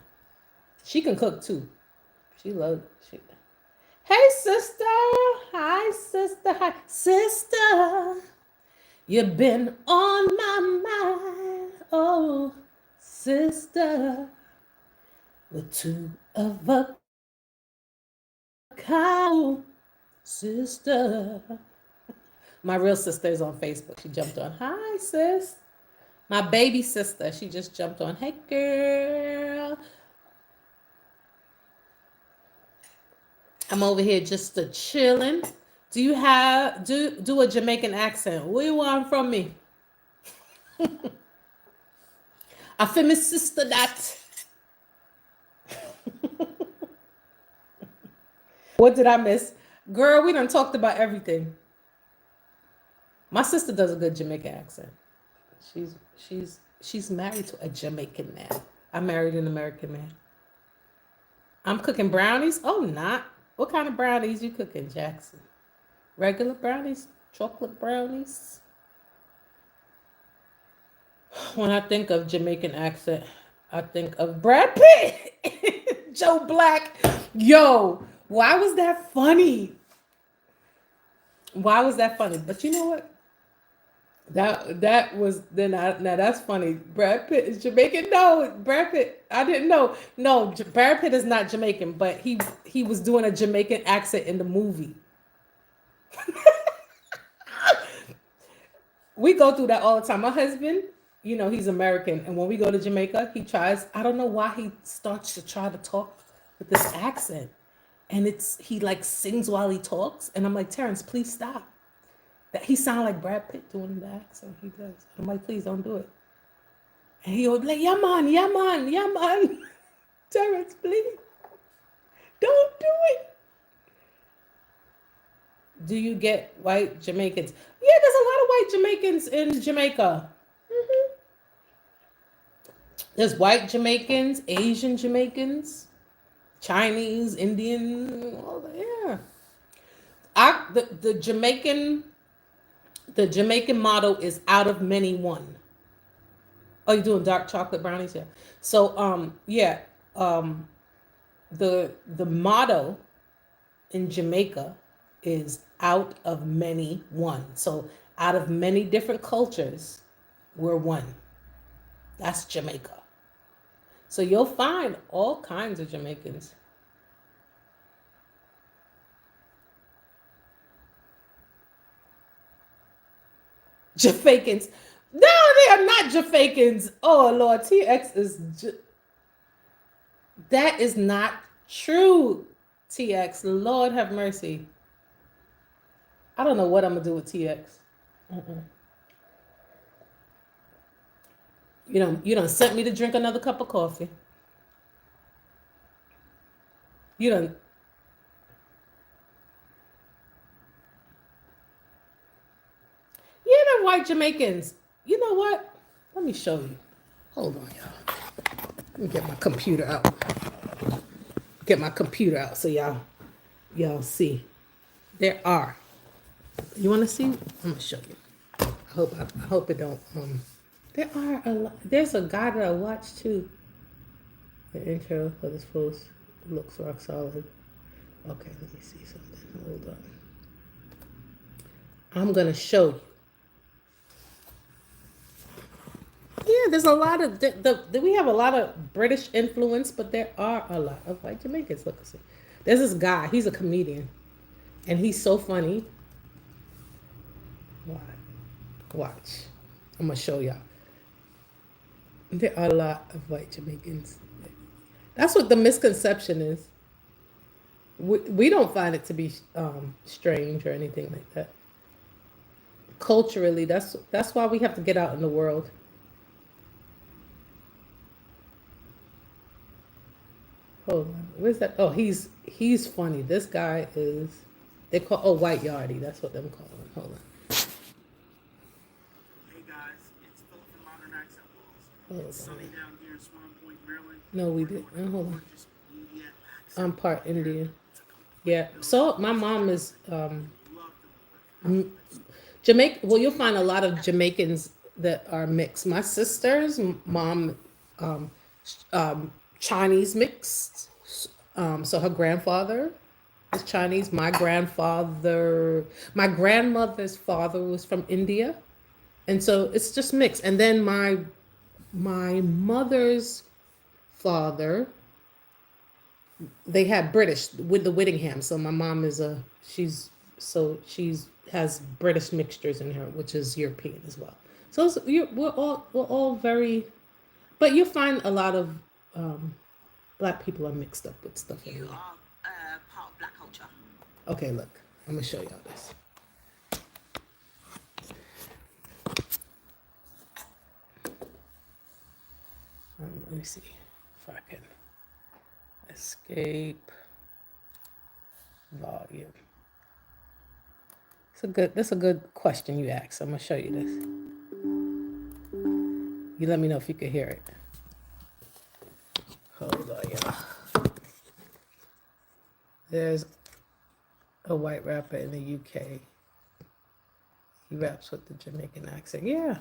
She can cook too. She loves it. Hey, sister. Hi, sister. Hi, sister. You've been on my mind. Oh, sister. The two of a kind, sister. My real sister is on Facebook. She jumped on. Hi, sis. My baby sister. She just jumped on. Hey, girl. I'm over here just chilling. Do you have do a Jamaican accent? What do you want from me? I feel my sister that. What did I miss? Girl, we done talked about everything. My sister does a good Jamaican accent. She's married to a Jamaican man. I married an American man. I'm cooking brownies. Oh, not. What kind of brownies you cooking, Jackson? Regular brownies? Chocolate brownies? When I think of Jamaican accent, I think of Brad Pitt. Joe Black. Yo, why was that funny? Why was that funny? But you know what? That was then. Now that's funny. Brad Pitt is Jamaican. No, Brad Pitt. I didn't know. No, Brad Pitt is not Jamaican, but he was doing a Jamaican accent in the movie. We go through that all the time. My husband, he's American, and when we go to Jamaica, he tries. I don't know why he starts to try to talk with this accent, and he like sings while he talks, and I'm like, Terrence, please stop. That he sound like Brad Pitt doing the accent. He does. I'm like, please don't do it. And he would be like, yeah man, yeah man, yeah man. Terrence, please. Don't do it. Do you get white Jamaicans? Yeah, there's a lot of white Jamaicans in Jamaica. Mm-hmm. There's white Jamaicans, Asian Jamaicans, Chinese, Indian, all that. Yeah. The Jamaican motto is out of many one. Oh, you're doing dark chocolate brownies? Yeah. So the motto in Jamaica is out of many one. So out of many different cultures, we're one. That's Jamaica. So you'll find all kinds of Jamaicans. Jamaicans. No, they are not Jamaicans. Oh Lord, TX is that is not true. TX, Lord have mercy. I don't know what I'm gonna do with TX. Mm-mm. You don't sent me to drink another cup of coffee. You don't. Yeah, them white Jamaicans. You know what? Let me show you. Hold on, y'all. Let me get my computer out. Get my computer out so y'all see. There are. You want to see? I'm gonna show you. I hope it don't. There are a lot. There's a guy that I watch too. The intro for this post looks rock solid. Okay, let me see something. Hold on. I'm gonna show you. Yeah, there's a lot of we have a lot of British influence, but there are a lot of white Jamaicans. Look, see. There's this guy. He's a comedian, and he's so funny. Watch. I'm gonna show y'all. There are a lot of white Jamaicans. That's what the misconception is. We don't find it to be strange or anything like that. Culturally, that's why we have to get out in the world. Hold on, where's that? Oh, he's funny. This guy is. They call White Yardie. That's what them call him. Hold on. Hey guys, it's Philip from Modern Accent Walls. Hold It's on. sunny down here in Swan Point, Maryland. No, we didn't. Hold on. Gorgeous India I'm accent. part Indian. It's a complete Yeah. So my mom is love to live. Jamaica. Well, you'll find a lot of Jamaicans that are mixed. My sister's mom, um, Chinese mixed. So her grandfather is Chinese. My grandmother's father was from India, and so it's just mixed. And then my mother's father, they had British with the Whittingham. So my mom is she's has British mixtures in her, which is European as well. So we're all very, but you'll find a lot of black people are mixed up with stuff You anyway. are part of black culture. Okay, look, I'm gonna show y'all this. Let me see if I can escape volume. That's a good question you asked. I'm gonna show you this. You let me know if you can hear it. Hold on, y'all. There's a white rapper in the UK. He raps with the Jamaican accent. Yeah.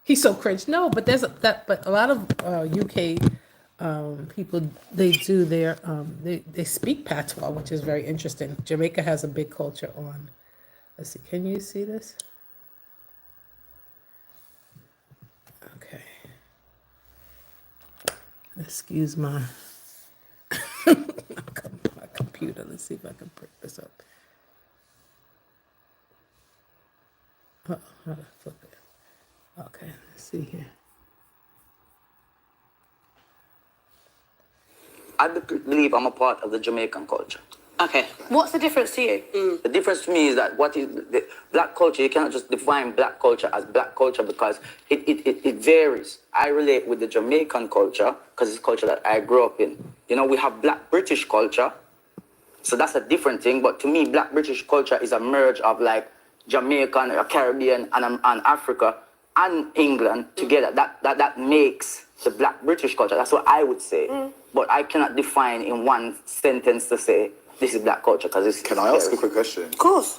He's so cringe. No, but but a lot of UK people, they do they speak patois, which is very interesting. Jamaica has a big culture on. Let's see. Can you see this? Okay. Excuse my my computer. Let's see if I can pick this up. Oh, how to flip it? Okay, let's see here. I believe I'm a part of the Jamaican culture. Okay. What's the difference to you? The difference to me is that what is the black culture, you cannot just define black culture as black culture because it varies. I relate with the Jamaican culture because it's a culture that I grew up in. You know, we have black British culture, so that's a different thing. But to me, black British culture is a merge of like Jamaican, Caribbean, and Africa and England together. That makes the black British culture. That's what I would say. But I cannot define in one sentence to say this is black culture because it's. Can I ask a quick question? Of course.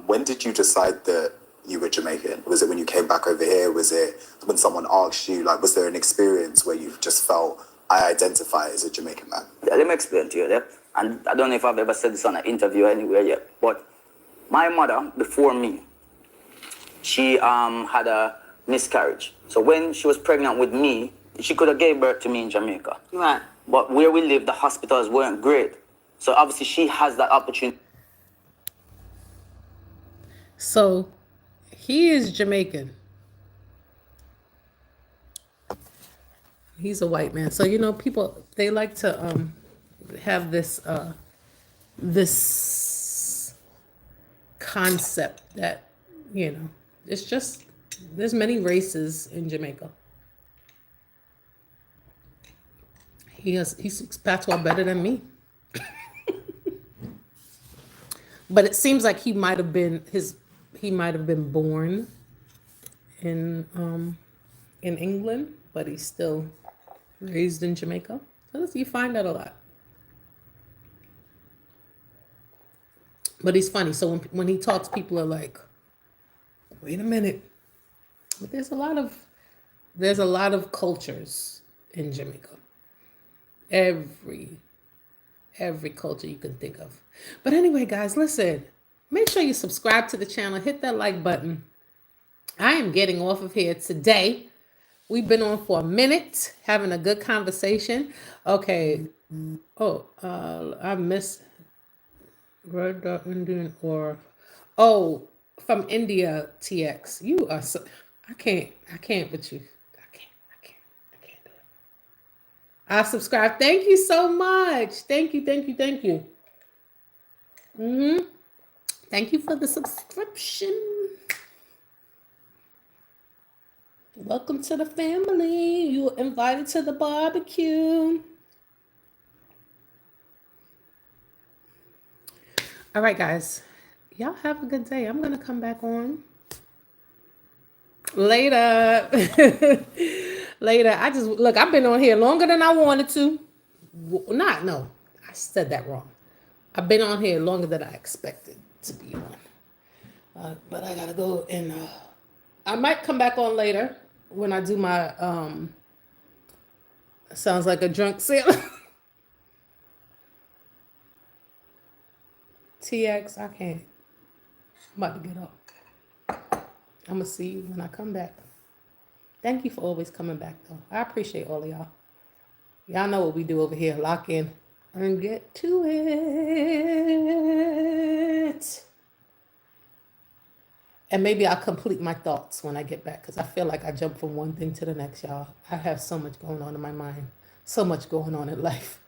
When did you decide that you were Jamaican? Was it when you came back over here? Was it when someone asked you? Like, was there an experience where you just felt, I identify as a Jamaican man? Yeah, let me explain to you there. And I don't know if I've ever said this on an interview anywhere yet, but my mother, before me, she had a miscarriage. So when she was pregnant with me, she could have gave birth to me in Jamaica. Right. But where we live, the hospitals weren't great. So obviously she has that opportunity. So he is Jamaican. He's a white man. So people, they like to have this concept that it's just there's many races in Jamaica. He speaks patois better than me. But it seems like he might have been born in England, but he's still raised in Jamaica. So you find that a lot. But he's funny. So when he talks, people are like, "Wait a minute." But there's a lot of cultures in Jamaica. Every culture you can think of. But anyway, guys, listen. Make sure you subscribe to the channel. Hit that like button. I am getting off of here today. We've been on for a minute, having a good conversation. Okay. Oh, I missed Red Dot Indian or from India TX. You are so I can't with you. I can't do it. I subscribe. Thank you so much. Thank you. Thank you for the subscription. Welcome to the family. You're invited to the barbecue. All right, guys. Y'all have a good day. I'm going to come back on later. Later. I've been on here longer than I wanted to. I said that wrong. I've been on here longer than I expected to be on. But I got to go and I might come back on later when I do my sounds like a drunk sailor. TX, I can't. I'm about to get up. I'm going to see you when I come back. Thank you for always coming back, though. I appreciate all of y'all. Y'all know what we do over here. Lock in and get to it. And maybe I'll complete my thoughts when I get back because I feel like I jump from one thing to the next, y'all. I have so much going on in my mind. So much going on in life.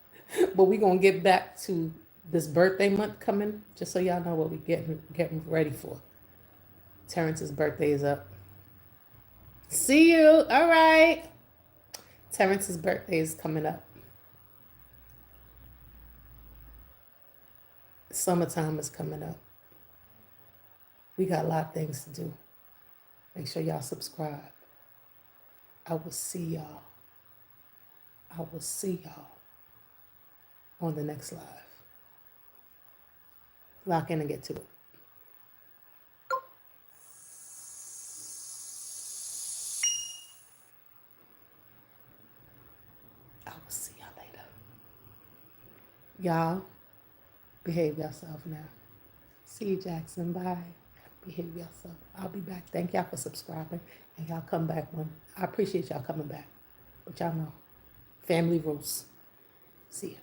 But we're going to get back to this birthday month coming, just so y'all know what we're getting ready for. Terrence's birthday is up. See you. All right. Terrence's birthday is coming up. Summertime is coming up. We got a lot of things to do. Make sure y'all subscribe. I will see y'all on the next live. Lock in and get to it. I will see y'all later. Y'all, behave yourself now. See you, Jackson. Bye. Behave yourself. I'll be back. Thank y'all for subscribing. And y'all come back when I appreciate y'all coming back. But y'all know, family rules. See ya.